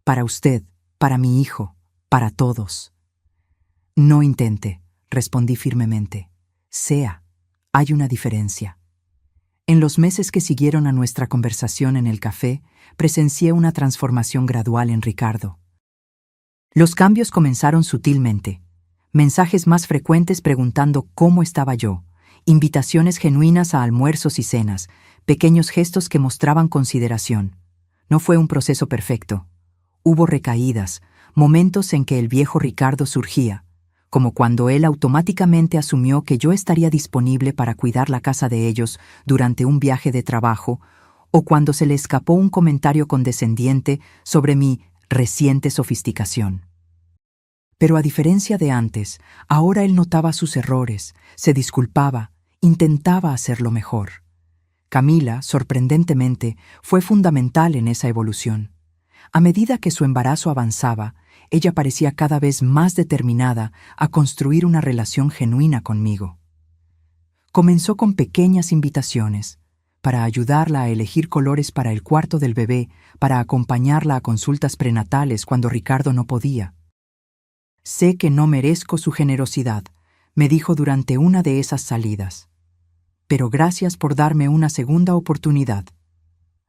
para usted, para mi hijo, para todos. No intente, respondí firmemente. Sea, hay una diferencia. En los meses que siguieron a nuestra conversación en el café, presencié una transformación gradual en Ricardo. Los cambios comenzaron sutilmente. Mensajes más frecuentes preguntando cómo estaba yo, invitaciones genuinas a almuerzos y cenas, pequeños gestos que mostraban consideración. No fue un proceso perfecto. Hubo recaídas, momentos en que el viejo Ricardo surgía, como cuando él automáticamente asumió que yo estaría disponible para cuidar la casa de ellos durante un viaje de trabajo, o cuando se le escapó un comentario condescendiente sobre mi reciente sofisticación. Pero a diferencia de antes, ahora él notaba sus errores, se disculpaba, intentaba hacerlo mejor. Camila, sorprendentemente, fue fundamental en esa evolución. A medida que su embarazo avanzaba, ella parecía cada vez más determinada a construir una relación genuina conmigo. Comenzó con pequeñas invitaciones, para ayudarla a elegir colores para el cuarto del bebé, para acompañarla a consultas prenatales cuando Ricardo no podía. «Sé que no merezco su generosidad», me dijo durante una de esas salidas. «Pero gracias por darme una segunda oportunidad».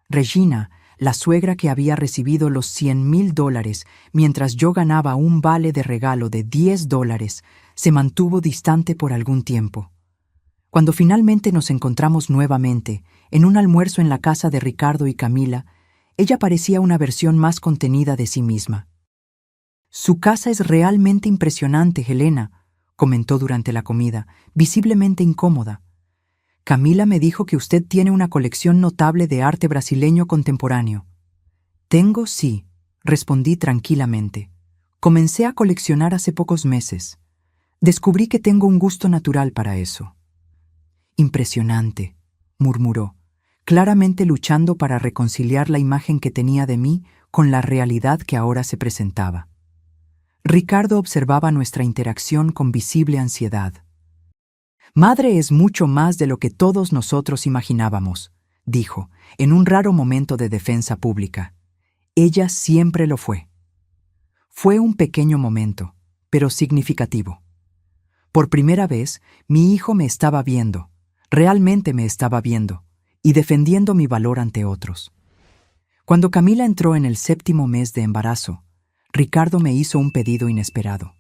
Regina, la suegra que había recibido los $100,000 mientras yo ganaba un vale de regalo de $10, se mantuvo distante por algún tiempo. Cuando finalmente nos encontramos nuevamente, en un almuerzo en la casa de Ricardo y Camila, ella parecía una versión más contenida de sí misma. «Su casa es realmente impresionante, Helena», comentó durante la comida, visiblemente incómoda. «Camila me dijo que usted tiene una colección notable de arte brasileño contemporáneo». «Tengo, sí», respondí tranquilamente. «Comencé a coleccionar hace pocos meses. Descubrí que tengo un gusto natural para eso». «Impresionante», murmuró, claramente luchando para reconciliar la imagen que tenía de mí con la realidad que ahora se presentaba. Ricardo observaba nuestra interacción con visible ansiedad. «Madre es mucho más de lo que todos nosotros imaginábamos», dijo, en un raro momento de defensa pública. «Ella siempre lo fue». Fue un pequeño momento, pero significativo. Por primera vez, mi hijo me estaba viendo, realmente me estaba viendo, y defendiendo mi valor ante otros. Cuando Camila entró en el 7º mes de embarazo, Ricardo me hizo un pedido inesperado.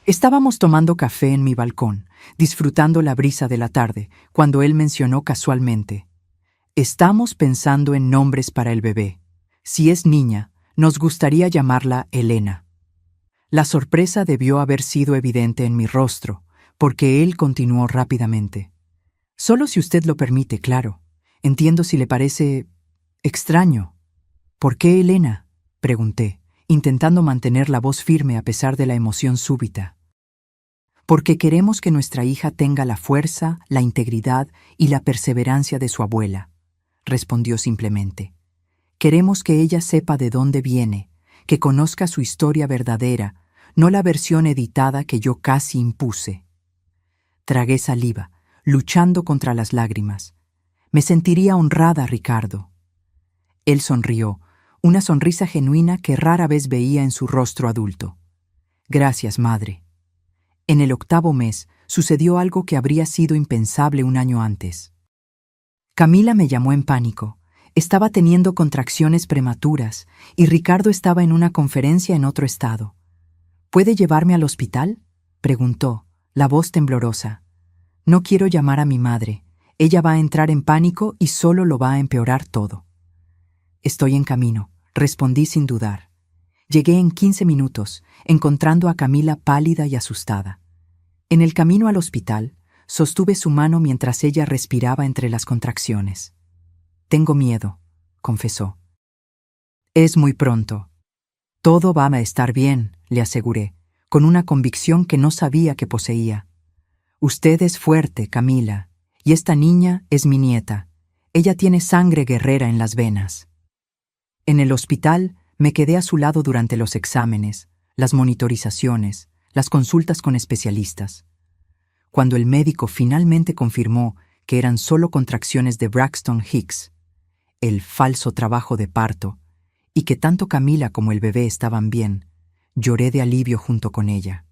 Estábamos tomando café en mi balcón, disfrutando la brisa de la tarde, cuando él mencionó casualmente: «Estamos pensando en nombres para el bebé. Si es niña, nos gustaría llamarla Elena». La sorpresa debió haber sido evidente en mi rostro, porque él continuó rápidamente: «Solo si usted lo permite, claro. Entiendo si le parece extraño». «¿Por qué Elena?», pregunté, intentando mantener la voz firme a pesar de la emoción súbita. «Porque queremos que nuestra hija tenga la fuerza, la integridad y la perseverancia de su abuela», respondió simplemente. «Queremos que ella sepa de dónde viene, que conozca su historia verdadera, no la versión editada que yo casi impuse». Tragué saliva, luchando contra las lágrimas. «Me sentiría honrada, Ricardo». Él sonrió, una sonrisa genuina que rara vez veía en su rostro adulto. «Gracias, madre». En el 8º mes sucedió algo que habría sido impensable un año antes. Camila me llamó en pánico. Estaba teniendo contracciones prematuras y Ricardo estaba en una conferencia en otro estado. «¿Puede llevarme al hospital?», preguntó, la voz temblorosa. «No quiero llamar a mi madre. Ella va a entrar en pánico y solo lo va a empeorar todo». «Estoy en camino», respondí sin dudar. Llegué en 15 minutos, encontrando a Camila pálida y asustada. En el camino al hospital, sostuve su mano mientras ella respiraba entre las contracciones. «Tengo miedo», confesó. «Es muy pronto. Todo va a estar bien», le aseguré, con una convicción que no sabía que poseía. «Usted es fuerte, Camila, y esta niña es mi nieta. Ella tiene sangre guerrera en las venas». En el hospital, me quedé a su lado durante los exámenes, las monitorizaciones, las consultas con especialistas. Cuando el médico finalmente confirmó que eran solo contracciones de Braxton Hicks, el falso trabajo de parto, y que tanto Camila como el bebé estaban bien, lloré de alivio junto con ella.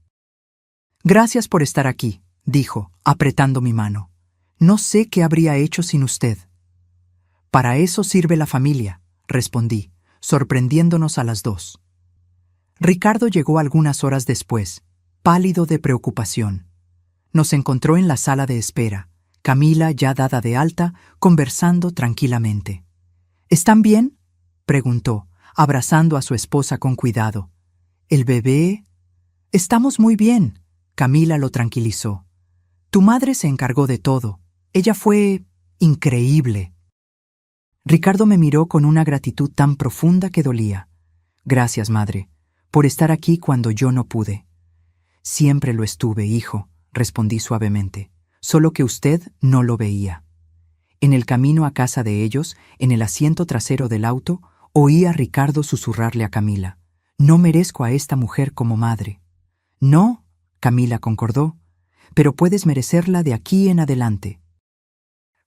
«Gracias por estar aquí», dijo, apretando mi mano. «No sé qué habría hecho sin usted». «Para eso sirve la familia», respondí, sorprendiéndonos a las dos. Ricardo llegó algunas horas después, pálido de preocupación. Nos encontró en la sala de espera, Camila ya dada de alta, conversando tranquilamente. «¿Están bien?», preguntó, abrazando a su esposa con cuidado. «¿El bebé?» «Estamos muy bien», Camila lo tranquilizó. «Tu madre se encargó de todo. Ella fue increíble». Ricardo me miró con una gratitud tan profunda que dolía. «Gracias, madre, por estar aquí cuando yo no pude». «Siempre lo estuve, hijo», respondí suavemente, «solo que usted no lo veía». En el camino a casa de ellos, en el asiento trasero del auto, oí a Ricardo susurrarle a Camila: No merezco a esta mujer como madre. No, Camila concordó, pero puedes merecerla de aquí en adelante.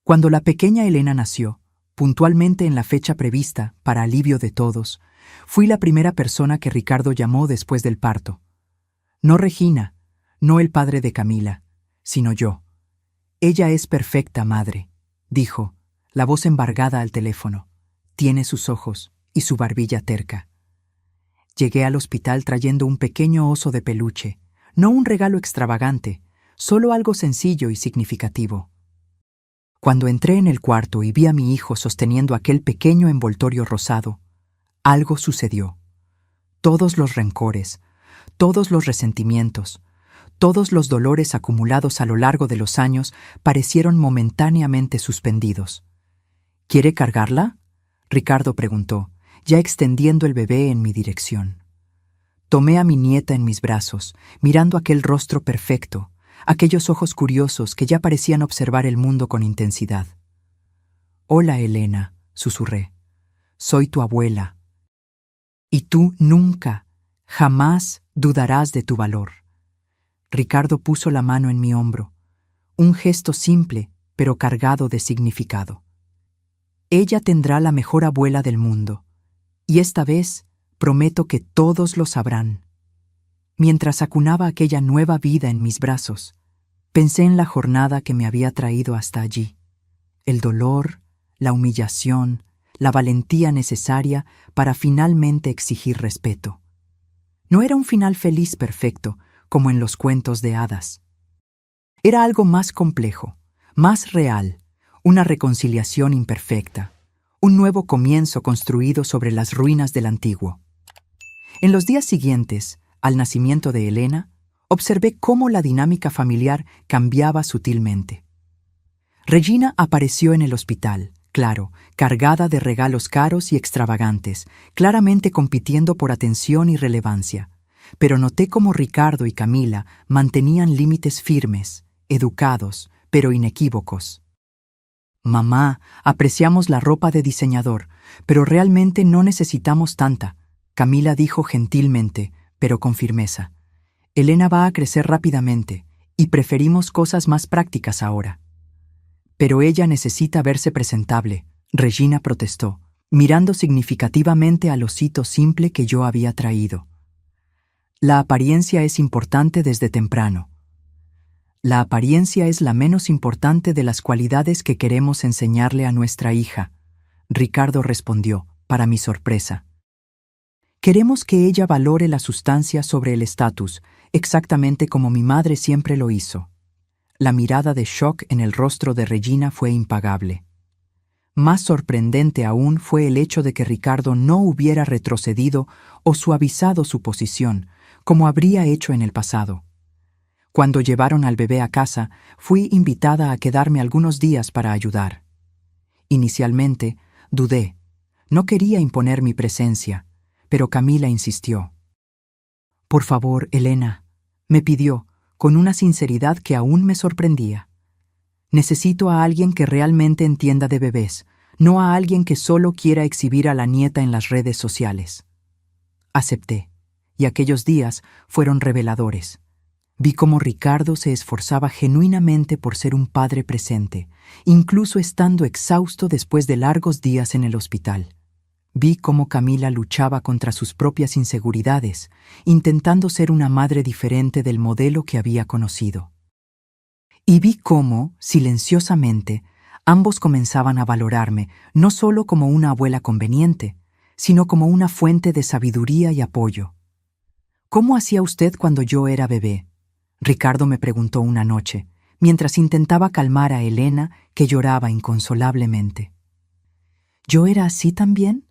Cuando la pequeña Elena nació, puntualmente en la fecha prevista, para alivio de todos, fui la primera persona que Ricardo llamó después del parto. No Regina, no el padre de Camila, sino yo. Ella es perfecta madre, dijo, la voz embargada al teléfono. Tiene sus ojos y su barbilla terca. Llegué al hospital trayendo un pequeño oso de peluche, no un regalo extravagante, solo algo sencillo y significativo. Cuando entré en el cuarto y vi a mi hijo sosteniendo aquel pequeño envoltorio rosado, algo sucedió. Todos los rencores, todos los resentimientos, todos los dolores acumulados a lo largo de los años parecieron momentáneamente suspendidos. ¿Quiere cargarla?, Ricardo preguntó, ya extendiendo el bebé en mi dirección. Tomé a mi nieta en mis brazos, mirando aquel rostro perfecto, aquellos ojos curiosos que ya parecían observar el mundo con intensidad. «Hola, Elena», susurré. «Soy tu abuela. Y tú nunca, jamás dudarás de tu valor». Ricardo puso la mano en mi hombro, un gesto simple, pero cargado de significado. «Ella tendrá la mejor abuela del mundo, y esta vez prometo que todos lo sabrán». Mientras acunaba aquella nueva vida en mis brazos, pensé en la jornada que me había traído hasta allí, el dolor, la humillación, la valentía necesaria para finalmente exigir respeto. No era un final feliz perfecto, como en los cuentos de hadas. Era algo más complejo, más real, una reconciliación imperfecta, un nuevo comienzo construido sobre las ruinas del antiguo. En los días siguientes, al nacimiento de Elena, observé cómo la dinámica familiar cambiaba sutilmente. Regina apareció en el hospital, claro, cargada de regalos caros y extravagantes, claramente compitiendo por atención y relevancia. Pero noté cómo Ricardo y Camila mantenían límites firmes, educados, pero inequívocos. «Mamá, apreciamos la ropa de diseñador, pero realmente no necesitamos tanta», Camila dijo gentilmente, pero con firmeza. «Elena va a crecer rápidamente, y preferimos cosas más prácticas ahora». «Pero ella necesita verse presentable», Regina protestó, mirando significativamente al osito simple que yo había traído. «La apariencia es importante desde temprano. La apariencia es la menos importante de las cualidades que queremos enseñarle a nuestra hija», Ricardo respondió, para mi sorpresa. «Queremos que ella valore la sustancia sobre el estatus, exactamente como mi madre siempre lo hizo». La mirada de shock en el rostro de Regina fue impagable. Más sorprendente aún fue el hecho de que Ricardo no hubiera retrocedido o suavizado su posición, como habría hecho en el pasado. Cuando llevaron al bebé a casa, fui invitada a quedarme algunos días para ayudar. Inicialmente, dudé. No quería imponer mi presencia, pero Camila insistió. «Por favor, Elena», me pidió, con una sinceridad que aún me sorprendía. «Necesito a alguien que realmente entienda de bebés, no a alguien que solo quiera exhibir a la nieta en las redes sociales». Acepté, y aquellos días fueron reveladores. Vi cómo Ricardo se esforzaba genuinamente por ser un padre presente, incluso estando exhausto después de largos días en el hospital. Vi cómo Camila luchaba contra sus propias inseguridades, intentando ser una madre diferente del modelo que había conocido. Y vi cómo, silenciosamente, ambos comenzaban a valorarme no solo como una abuela conveniente, sino como una fuente de sabiduría y apoyo. «¿Cómo hacía usted cuando yo era bebé?», Ricardo me preguntó una noche, mientras intentaba calmar a Elena, que lloraba inconsolablemente. «¿Yo era así también?».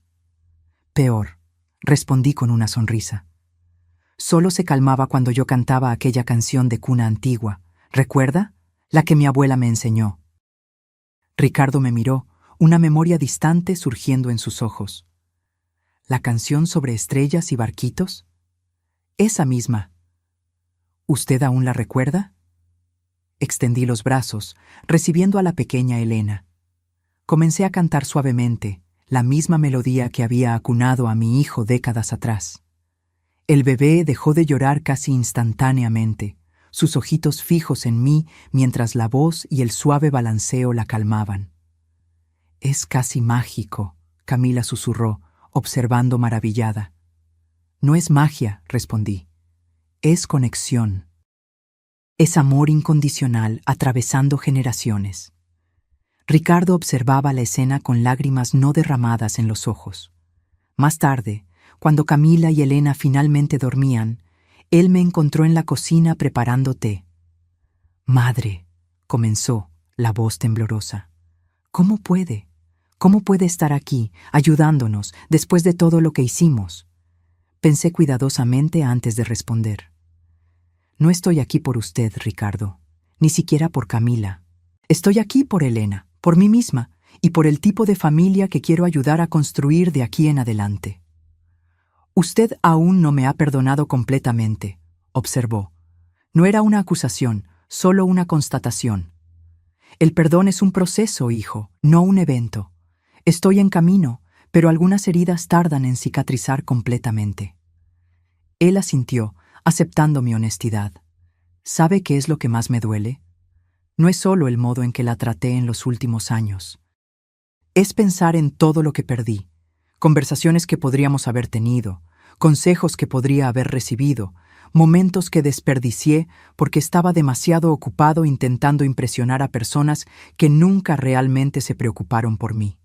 «Peor», respondí con una sonrisa. «Solo se calmaba cuando yo cantaba aquella canción de cuna antigua, ¿recuerda? La que mi abuela me enseñó». Ricardo me miró, una memoria distante surgiendo en sus ojos. «¿La canción sobre estrellas y barquitos?». «Esa misma». «¿Usted aún la recuerda?». Extendí los brazos, recibiendo a la pequeña Elena. Comencé a cantar suavemente, la misma melodía que había acunado a mi hijo décadas atrás. El bebé dejó de llorar casi instantáneamente, sus ojitos fijos en mí mientras la voz y el suave balanceo la calmaban. «Es casi mágico», Camila susurró, observando maravillada. «No es magia», respondí. «Es conexión. Es amor incondicional atravesando generaciones». Ricardo observaba la escena con lágrimas no derramadas en los ojos. Más tarde, cuando Camila y Elena finalmente dormían, él me encontró en la cocina preparando té. «Madre», comenzó, la voz temblorosa. «¿Cómo puede? ¿Cómo puede estar aquí, ayudándonos, después de todo lo que hicimos?» Pensé cuidadosamente antes de responder. «No estoy aquí por usted, Ricardo, ni siquiera por Camila. Estoy aquí por Elena, por mí misma y por el tipo de familia que quiero ayudar a construir de aquí en adelante». «Usted aún no me ha perdonado completamente», observó. No era una acusación, solo una constatación. «El perdón es un proceso, hijo, no un evento. Estoy en camino, pero algunas heridas tardan en cicatrizar completamente». Él asintió, aceptando mi honestidad. ¿Sabe qué es lo que más me duele? No es solo el modo en que la traté en los últimos años. Es pensar en todo lo que perdí, conversaciones que podríamos haber tenido, consejos que podría haber recibido, momentos que desperdicié porque estaba demasiado ocupado intentando impresionar a personas que nunca realmente se preocuparon por mí.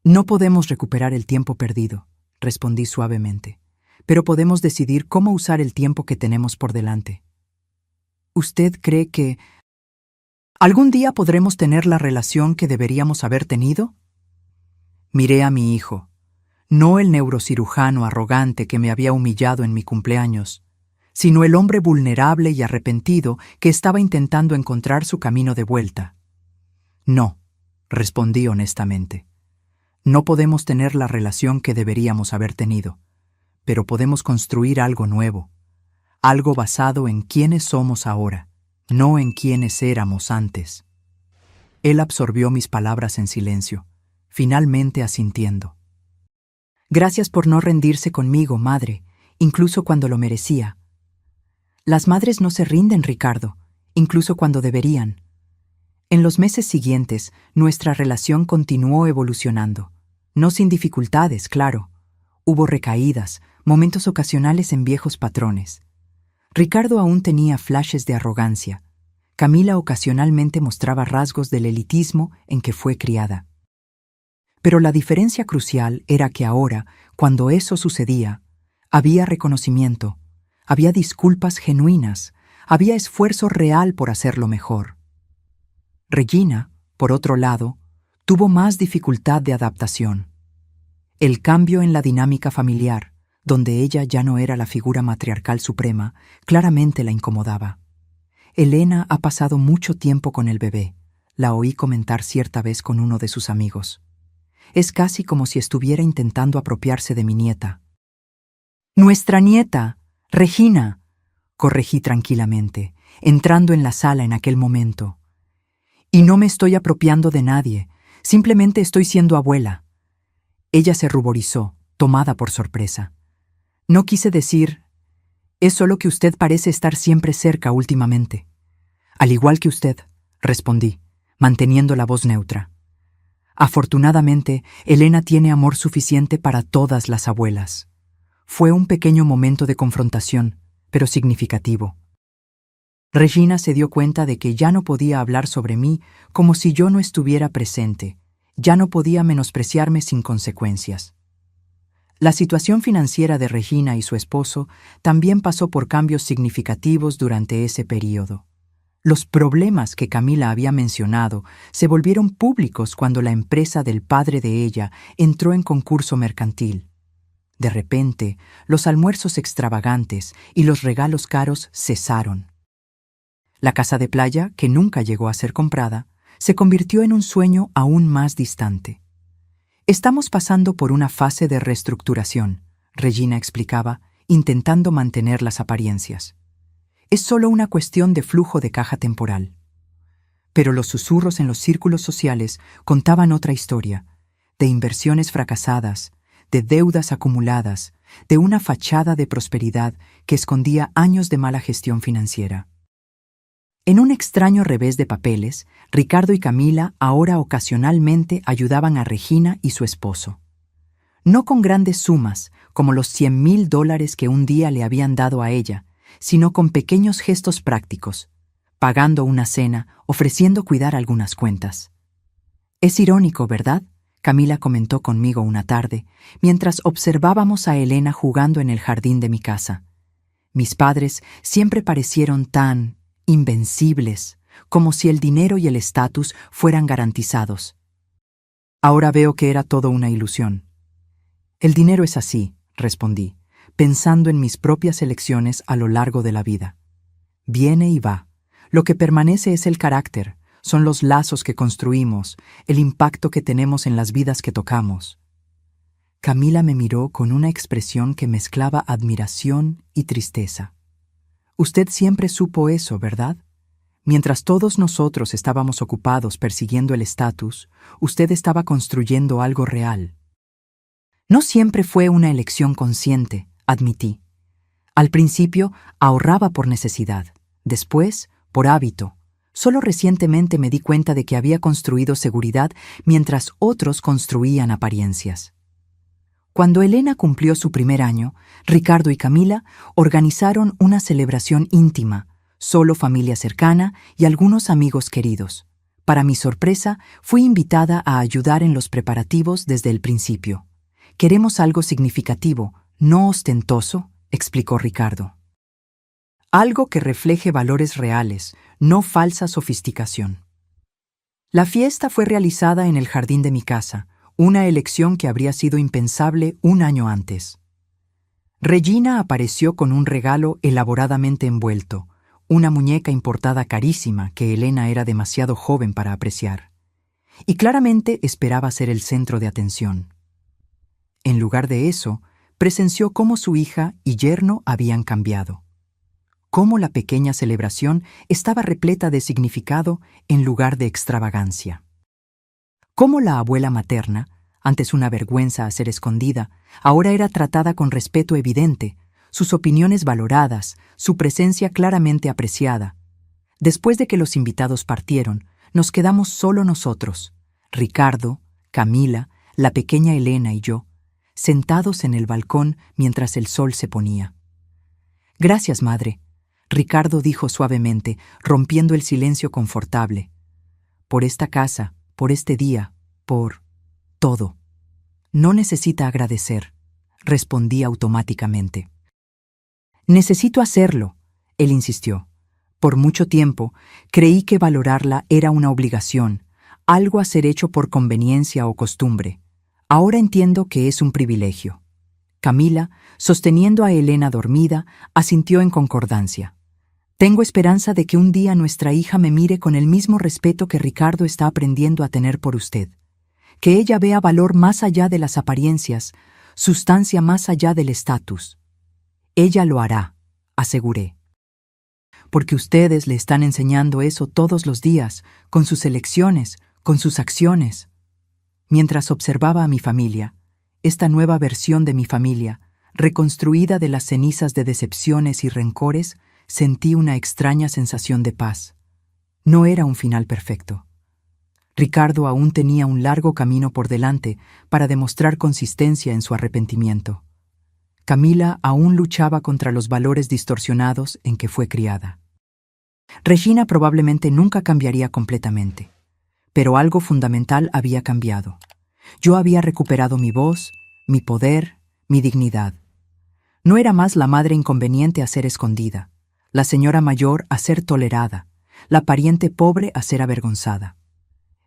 «No podemos recuperar el tiempo perdido», respondí suavemente, «pero podemos decidir cómo usar el tiempo que tenemos por delante». «¿Usted cree que algún día podremos tener la relación que deberíamos haber tenido?» Miré a mi hijo, no el neurocirujano arrogante que me había humillado en mi cumpleaños, sino el hombre vulnerable y arrepentido que estaba intentando encontrar su camino de vuelta. «No», respondí honestamente. «No podemos tener la relación que deberíamos haber tenido, pero podemos construir algo nuevo, algo basado en quiénes somos ahora, no en quiénes éramos antes». Él absorbió mis palabras en silencio, finalmente asintiendo. «Gracias por no rendirse conmigo, madre, incluso cuando lo merecía». Las madres no se rinden, Ricardo, incluso cuando deberían. En los meses siguientes, nuestra relación continuó evolucionando. No sin dificultades, claro. Hubo recaídas, momentos ocasionales en viejos patrones. Ricardo aún tenía flashes de arrogancia. Camila ocasionalmente mostraba rasgos del elitismo en que fue criada. Pero la diferencia crucial era que ahora, cuando eso sucedía, había reconocimiento, había disculpas genuinas, había esfuerzo real por hacerlo mejor. Regina, por otro lado, tuvo más dificultad de adaptación. El cambio en la dinámica familiar, donde ella ya no era la figura matriarcal suprema, claramente la incomodaba. Elena ha pasado mucho tiempo con el bebé, la oí comentar cierta vez con uno de sus amigos. Es casi como si estuviera intentando apropiarse de mi nieta. «Nuestra nieta, Regina», corregí tranquilamente, entrando en la sala en aquel momento. «Y no me estoy apropiando de nadie, simplemente estoy siendo abuela». Ella se ruborizó, tomada por sorpresa. «No quise decir, es solo que usted parece estar siempre cerca últimamente». «Al igual que usted», respondí, manteniendo la voz neutra. Afortunadamente, Elena tiene amor suficiente para todas las abuelas. Fue un pequeño momento de confrontación, pero significativo. Regina se dio cuenta de que ya no podía hablar sobre mí como si yo no estuviera presente, ya no podía menospreciarme sin consecuencias. La situación financiera de Regina y su esposo también pasó por cambios significativos durante ese período. Los problemas que Camila había mencionado se volvieron públicos cuando la empresa del padre de ella entró en concurso mercantil. De repente, los almuerzos extravagantes y los regalos caros cesaron. La casa de playa, que nunca llegó a ser comprada, se convirtió en un sueño aún más distante. «Estamos pasando por una fase de reestructuración», Regina explicaba, intentando mantener las apariencias. «Es solo una cuestión de flujo de caja temporal». Pero los susurros en los círculos sociales contaban otra historia, de inversiones fracasadas, de deudas acumuladas, de una fachada de prosperidad que escondía años de mala gestión financiera. En un extraño revés de papeles, Ricardo y Camila ahora ocasionalmente ayudaban a Regina y su esposo. No con grandes sumas, como los $100,000 que un día le habían dado a ella, sino con pequeños gestos prácticos, pagando una cena, ofreciendo cuidar algunas cuentas. Es irónico, ¿verdad?, Camila comentó conmigo una tarde, mientras observábamos a Elena jugando en el jardín de mi casa. Mis padres siempre parecieron tan invencibles, como si el dinero y el estatus fueran garantizados. Ahora veo que era todo una ilusión. El dinero es así, respondí, pensando en mis propias elecciones a lo largo de la vida. Viene y va. Lo que permanece es el carácter, son los lazos que construimos, el impacto que tenemos en las vidas que tocamos. Camila me miró con una expresión que mezclaba admiración y tristeza. Usted siempre supo eso, ¿verdad? Mientras todos nosotros estábamos ocupados persiguiendo el estatus, usted estaba construyendo algo real. No siempre fue una elección consciente, admití. Al principio ahorraba por necesidad, después por hábito. Solo recientemente me di cuenta de que había construido seguridad mientras otros construían apariencias. Cuando Elena cumplió su primer año, Ricardo y Camila organizaron una celebración íntima, solo familia cercana y algunos amigos queridos. Para mi sorpresa, fui invitada a ayudar en los preparativos desde el principio. Queremos algo significativo, no ostentoso, explicó Ricardo. Algo que refleje valores reales, no falsa sofisticación. La fiesta fue realizada en el jardín de mi casa, una elección que habría sido impensable un año antes. Regina apareció con un regalo elaboradamente envuelto, una muñeca importada carísima que Elena era demasiado joven para apreciar, y claramente esperaba ser el centro de atención. En lugar de eso, presenció cómo su hija y yerno habían cambiado, cómo la pequeña celebración estaba repleta de significado en lugar de extravagancia. Cómo la abuela materna, antes una vergüenza a ser escondida, ahora era tratada con respeto evidente, sus opiniones valoradas, su presencia claramente apreciada. Después de que los invitados partieron, nos quedamos solo nosotros, Ricardo, Camila, la pequeña Elena y yo, sentados en el balcón mientras el sol se ponía. «Gracias, madre», Ricardo dijo suavemente, rompiendo el silencio confortable. «Por esta casa, por este día, por todo». «No necesita agradecer», respondí automáticamente. «Necesito hacerlo», él insistió. Por mucho tiempo, creí que valorarla era una obligación, algo a ser hecho por conveniencia o costumbre. Ahora entiendo que es un privilegio. Camila, sosteniendo a Elena dormida, asintió en concordancia. Tengo esperanza de que un día nuestra hija me mire con el mismo respeto que Ricardo está aprendiendo a tener por usted. Que ella vea valor más allá de las apariencias, sustancia más allá del estatus. Ella lo hará, aseguré. Porque ustedes le están enseñando eso todos los días, con sus elecciones, con sus acciones. Mientras observaba a mi familia, esta nueva versión de mi familia, reconstruida de las cenizas de decepciones y rencores, sentí una extraña sensación de paz. No era un final perfecto. Ricardo aún tenía un largo camino por delante para demostrar consistencia en su arrepentimiento. Camila aún luchaba contra los valores distorsionados en que fue criada. Regina probablemente nunca cambiaría completamente, pero algo fundamental había cambiado. Yo había recuperado mi voz, mi poder, mi dignidad. No era más la madre inconveniente a ser escondida, la señora mayor a ser tolerada, la pariente pobre a ser avergonzada.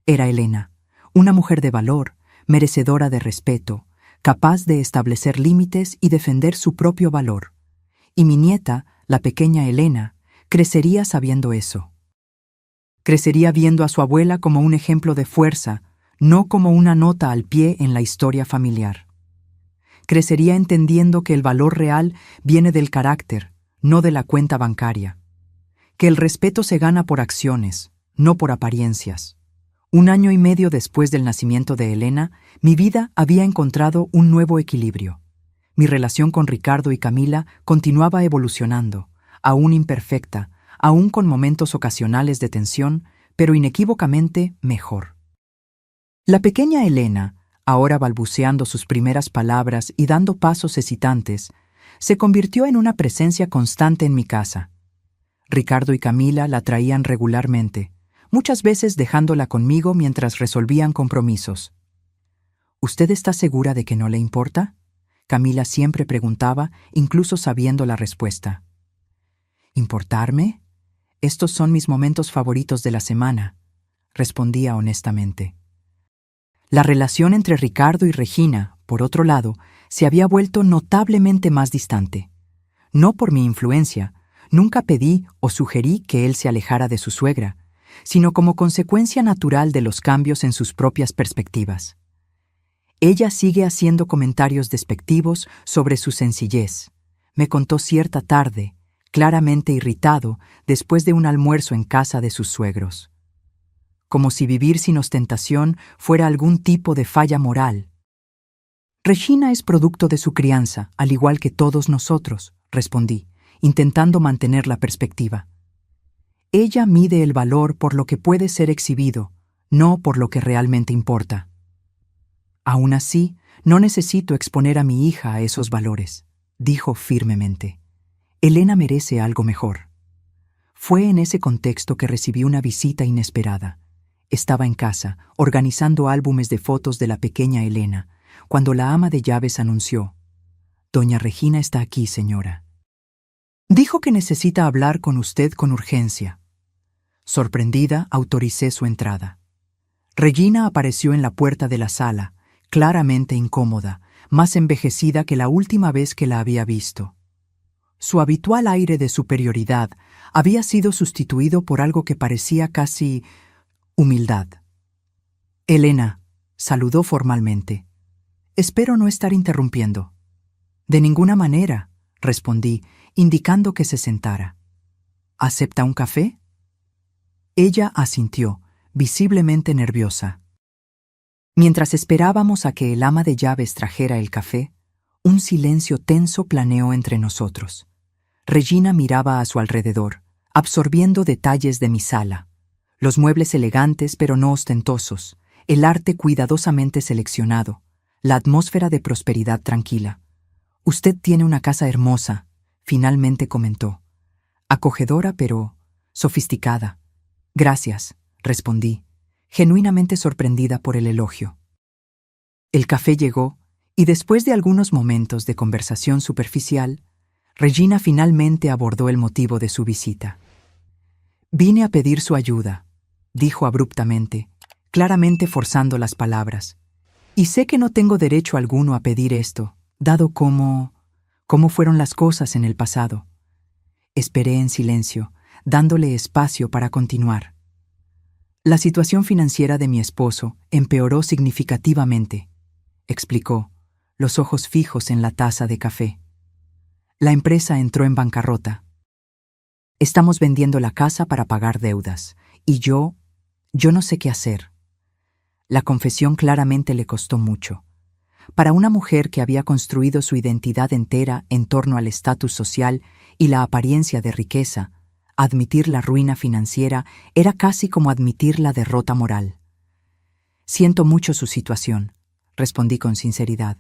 Era Elena, una mujer de valor, merecedora de respeto, capaz de establecer límites y defender su propio valor. Y mi nieta, la pequeña Elena, crecería sabiendo eso. Crecería viendo a su abuela como un ejemplo de fuerza, no como una nota al pie en la historia familiar. Crecería entendiendo que el valor real viene del carácter, no de la cuenta bancaria. Que el respeto se gana por acciones, no por apariencias. 1 año y medio después del nacimiento de Elena, mi vida había encontrado un nuevo equilibrio. Mi relación con Ricardo y Camila continuaba evolucionando, aún imperfecta, aún con momentos ocasionales de tensión, pero inequívocamente mejor. La pequeña Elena, ahora balbuceando sus primeras palabras y dando pasos hesitantes, se convirtió en una presencia constante en mi casa. Ricardo y Camila la traían regularmente, muchas veces dejándola conmigo mientras resolvían compromisos. ¿Usted está segura de que no le importa?, Camila siempre preguntaba, incluso sabiendo la respuesta. ¿Importarme? Estos son mis momentos favoritos de la semana, respondía honestamente. La relación entre Ricardo y Regina, por otro lado, se había vuelto notablemente más distante. No por mi influencia, nunca pedí o sugerí que él se alejara de su suegra, sino como consecuencia natural de los cambios en sus propias perspectivas. Ella sigue haciendo comentarios despectivos sobre su sencillez. Me contó cierta tarde, claramente irritado, después de un almuerzo en casa de sus suegros. Como si vivir sin ostentación fuera algún tipo de falla moral. Regina es producto de su crianza, al igual que todos nosotros, respondí, intentando mantener la perspectiva. Ella mide el valor por lo que puede ser exhibido, no por lo que realmente importa. Aún así, no necesito exponer a mi hija a esos valores, dijo firmemente. Elena merece algo mejor. Fue en ese contexto que recibí una visita inesperada. Estaba en casa, organizando álbumes de fotos de la pequeña Elena, cuando la ama de llaves anunció: «Doña Regina está aquí, señora. Dijo que necesita hablar con usted con urgencia». Sorprendida, autoricé su entrada. Regina apareció en la puerta de la sala, claramente incómoda, más envejecida que la última vez que la había visto. Su habitual aire de superioridad había sido sustituido por algo que parecía casi humildad. «Elena», saludó formalmente. «Espero no estar interrumpiendo». «De ninguna manera», respondí, indicando que se sentara. «¿Acepta un café?». Ella asintió, visiblemente nerviosa. Mientras esperábamos a que el ama de llaves trajera el café, un silencio tenso planeó entre nosotros. Regina miraba a su alrededor, absorbiendo detalles de mi sala. Los muebles elegantes pero no ostentosos, el arte cuidadosamente seleccionado, la atmósfera de prosperidad tranquila. «Usted tiene una casa hermosa», finalmente comentó. «Acogedora pero sofisticada». «Gracias», respondí, genuinamente sorprendida por el elogio. El café llegó, y después de algunos momentos de conversación superficial, Regina finalmente abordó el motivo de su visita. «Vine a pedir su ayuda», dijo abruptamente, claramente forzando las palabras. «Y sé que no tengo derecho alguno a pedir esto, dado cómo fueron las cosas en el pasado». Esperé en silencio, dándole espacio para continuar. «La situación financiera de mi esposo empeoró significativamente», explicó, los ojos fijos en la taza de café. «La empresa entró en bancarrota. Estamos vendiendo la casa para pagar deudas, y yo no sé qué hacer». La confesión claramente le costó mucho. Para una mujer que había construido su identidad entera en torno al estatus social y la apariencia de riqueza, admitir la ruina financiera era casi como admitir la derrota moral. «Siento mucho su situación», respondí con sinceridad,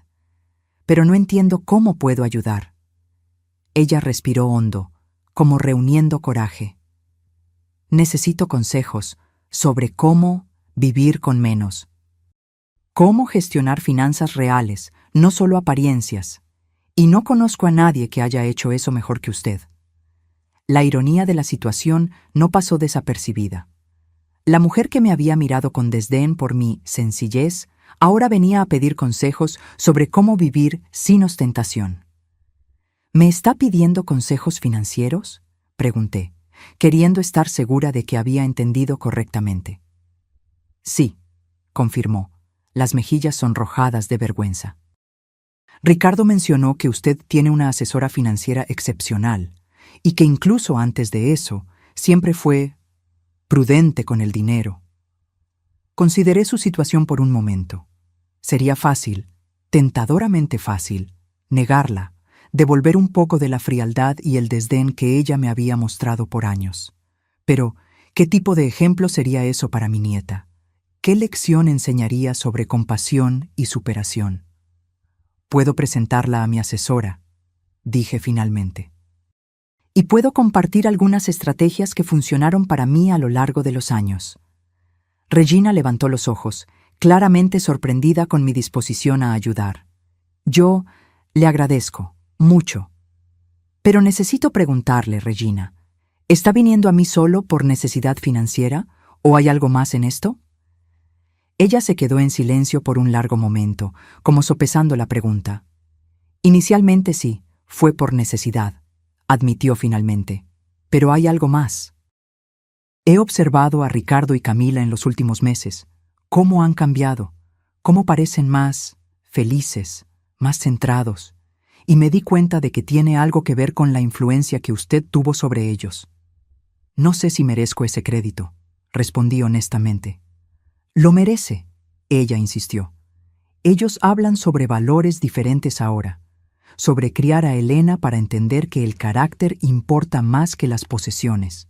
«pero no entiendo cómo puedo ayudar». Ella respiró hondo, como reuniendo coraje. «Necesito consejos sobre cómo vivir con menos. Cómo gestionar finanzas reales, no solo apariencias. Y no conozco a nadie que haya hecho eso mejor que usted». La ironía de la situación no pasó desapercibida. La mujer que me había mirado con desdén por mi sencillez ahora venía a pedir consejos sobre cómo vivir sin ostentación. «¿Me está pidiendo consejos financieros?», pregunté, queriendo estar segura de que había entendido correctamente. «Sí», confirmó, las mejillas sonrojadas de vergüenza. «Ricardo mencionó que usted tiene una asesora financiera excepcional y que incluso antes de eso siempre fue prudente con el dinero». Consideré su situación por un momento. Sería fácil, tentadoramente fácil, negarla, devolver un poco de la frialdad y el desdén que ella me había mostrado por años. Pero, ¿qué tipo de ejemplo sería eso para mi nieta? ¿Qué lección enseñaría sobre compasión y superación? Puedo presentarla a mi asesora, dije finalmente. Y puedo compartir algunas estrategias que funcionaron para mí a lo largo de los años. Regina levantó los ojos, claramente sorprendida con mi disposición a ayudar. Yo le agradezco, mucho. Pero necesito preguntarle, Regina, ¿está viniendo a mí solo por necesidad financiera o hay algo más en esto? Ella se quedó en silencio por un largo momento, como sopesando la pregunta. Inicialmente sí, fue por necesidad, admitió finalmente. Pero hay algo más. He observado a Ricardo y Camila en los últimos meses. Cómo han cambiado, cómo parecen más felices, más centrados. Y me di cuenta de que tiene algo que ver con la influencia que usted tuvo sobre ellos. No sé si merezco ese crédito, respondí honestamente. Lo merece, ella insistió. Ellos hablan sobre valores diferentes ahora, sobre criar a Elena para entender que el carácter importa más que las posesiones,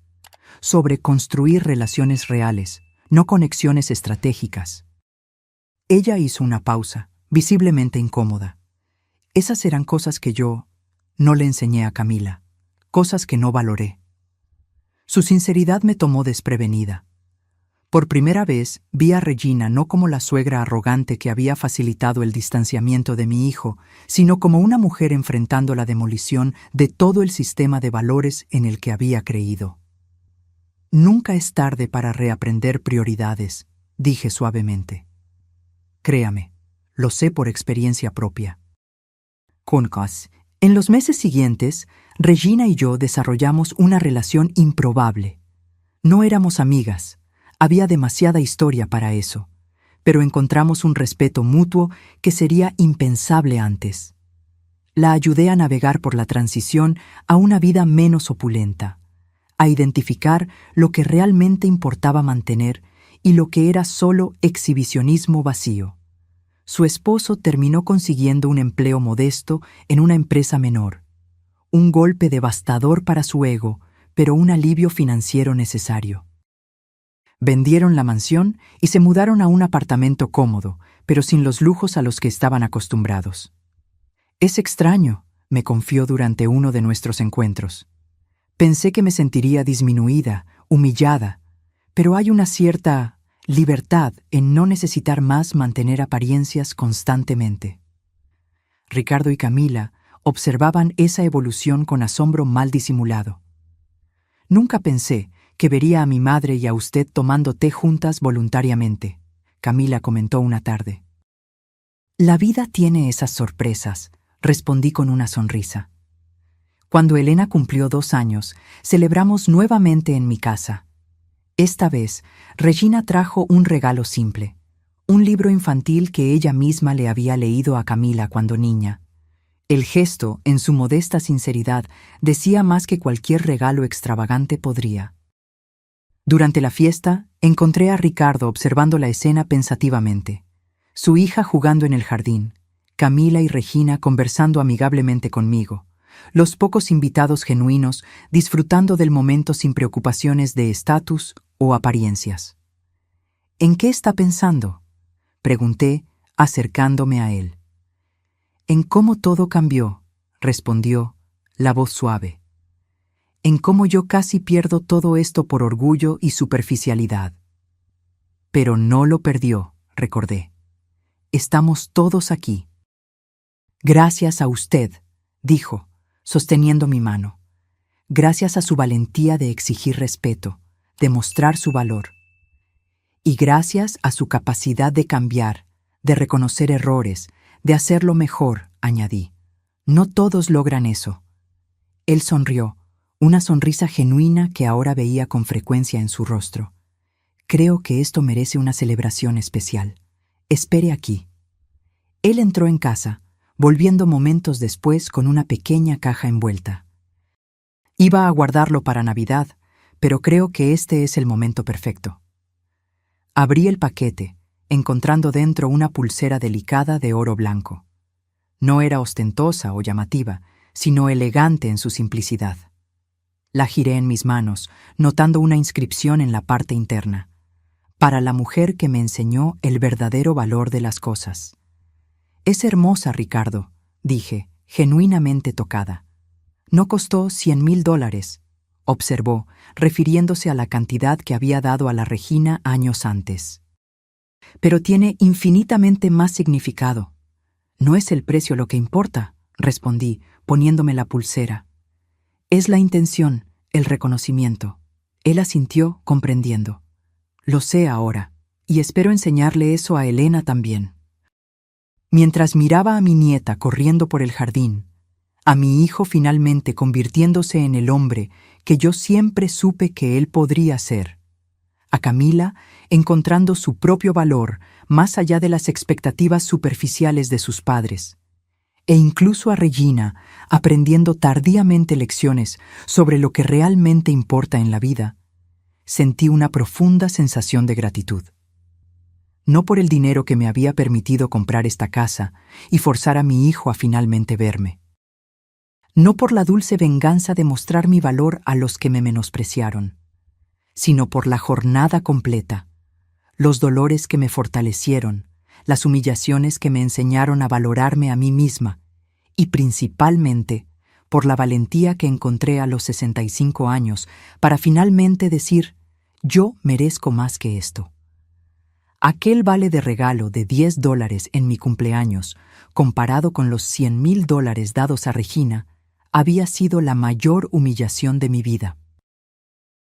sobre construir relaciones reales, no conexiones estratégicas. Ella hizo una pausa, visiblemente incómoda. Esas eran cosas que yo no le enseñé a Camila, cosas que no valoré. Su sinceridad me tomó desprevenida. Por primera vez vi a Regina no como la suegra arrogante que había facilitado el distanciamiento de mi hijo, sino como una mujer enfrentando la demolición de todo el sistema de valores en el que había creído. Nunca es tarde para reaprender prioridades, dije suavemente. Créame, lo sé por experiencia propia. Concas, en los meses siguientes, Regina y yo desarrollamos una relación improbable. No éramos amigas. Había demasiada historia para eso, pero encontramos un respeto mutuo que sería impensable antes. La ayudé a navegar por la transición a una vida menos opulenta, a identificar lo que realmente importaba mantener y lo que era solo exhibicionismo vacío. Su esposo terminó consiguiendo un empleo modesto en una empresa menor. Un golpe devastador para su ego, pero un alivio financiero necesario. Vendieron la mansión y se mudaron a un apartamento cómodo, pero sin los lujos a los que estaban acostumbrados. Es extraño, me confió durante uno de nuestros encuentros. Pensé que me sentiría disminuida, humillada, pero hay una cierta libertad en no necesitar más mantener apariencias constantemente. Ricardo y Camila observaban esa evolución con asombro mal disimulado. Nunca pensé que vería a mi madre y a usted tomando té juntas voluntariamente, Camila comentó una tarde. La vida tiene esas sorpresas, respondí con una sonrisa. Cuando Elena cumplió 2 años, celebramos nuevamente en mi casa. Esta vez, Regina trajo un regalo simple, un libro infantil que ella misma le había leído a Camila cuando niña. El gesto, en su modesta sinceridad, decía más que cualquier regalo extravagante podría. Durante la fiesta, encontré a Ricardo observando la escena pensativamente. Su hija jugando en el jardín, Camila y Regina conversando amigablemente conmigo, los pocos invitados genuinos disfrutando del momento sin preocupaciones de estatus o apariencias. ¿En qué está pensando?, pregunté, acercándome a él. En cómo todo cambió, respondió, la voz suave. En cómo yo casi pierdo todo esto por orgullo y superficialidad. Pero no lo perdió, recordé. Estamos todos aquí. Gracias a usted, dijo, sosteniendo mi mano. Gracias a su valentía de exigir respeto, de mostrar su valor. Y gracias a su capacidad de cambiar, de reconocer errores, de hacerlo mejor, añadí. No todos logran eso. Él sonrió, una sonrisa genuina que ahora veía con frecuencia en su rostro. Creo que esto merece una celebración especial. Espere aquí. Él entró en casa, volviendo momentos después con una pequeña caja envuelta. Iba a guardarlo para Navidad, pero creo que este es el momento perfecto. Abrí el paquete, encontrando dentro una pulsera delicada de oro blanco. No era ostentosa o llamativa, sino elegante en su simplicidad. La giré en mis manos, notando una inscripción en la parte interna: para la mujer que me enseñó el verdadero valor de las cosas. Es hermosa, Ricardo, dije, genuinamente tocada. No costó $100,000, observó, refiriéndose a la cantidad que había dado a la Regina años antes. Pero tiene infinitamente más significado. No es el precio lo que importa, respondí, poniéndome la pulsera. Es la intención, el reconocimiento. Él asintió, comprendiendo. Lo sé ahora, y espero enseñarle eso a Elena también. Mientras miraba a mi nieta corriendo por el jardín, a mi hijo finalmente convirtiéndose en el hombre que yo siempre supe que él podría ser, a Camila encontrando su propio valor más allá de las expectativas superficiales de sus padres, e incluso a Regina aprendiendo tardíamente lecciones sobre lo que realmente importa en la vida, sentí una profunda sensación de gratitud. No por el dinero que me había permitido comprar esta casa y forzar a mi hijo a finalmente verme. No por la dulce venganza de mostrar mi valor a los que me menospreciaron, sino por la jornada completa, los dolores que me fortalecieron, las humillaciones que me enseñaron a valorarme a mí misma y principalmente por la valentía que encontré a los 65 años para finalmente decir: yo merezco más que esto. Aquel vale de regalo de $10 en mi cumpleaños, comparado con los $100,000 dados a Regina, había sido la mayor humillación de mi vida.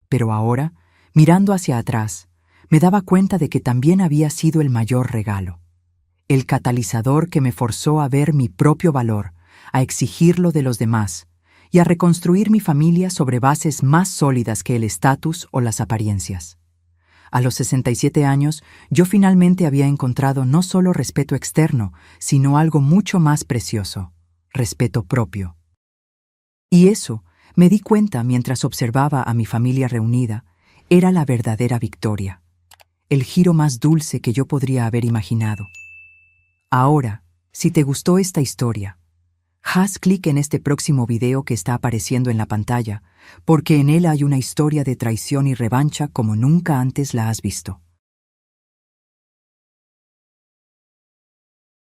Pero ahora, mirando hacia atrás, me daba cuenta de que también había sido el mayor regalo, el catalizador que me forzó a ver mi propio valor, a exigirlo de los demás y a reconstruir mi familia sobre bases más sólidas que el estatus o las apariencias. A los 67 años, yo finalmente había encontrado no solo respeto externo, sino algo mucho más precioso: respeto propio. Y eso, me di cuenta mientras observaba a mi familia reunida, era la verdadera victoria, el giro más dulce que yo podría haber imaginado. Ahora, si te gustó esta historia, haz clic en este próximo video que está apareciendo en la pantalla, porque en él hay una historia de traición y revancha como nunca antes la has visto.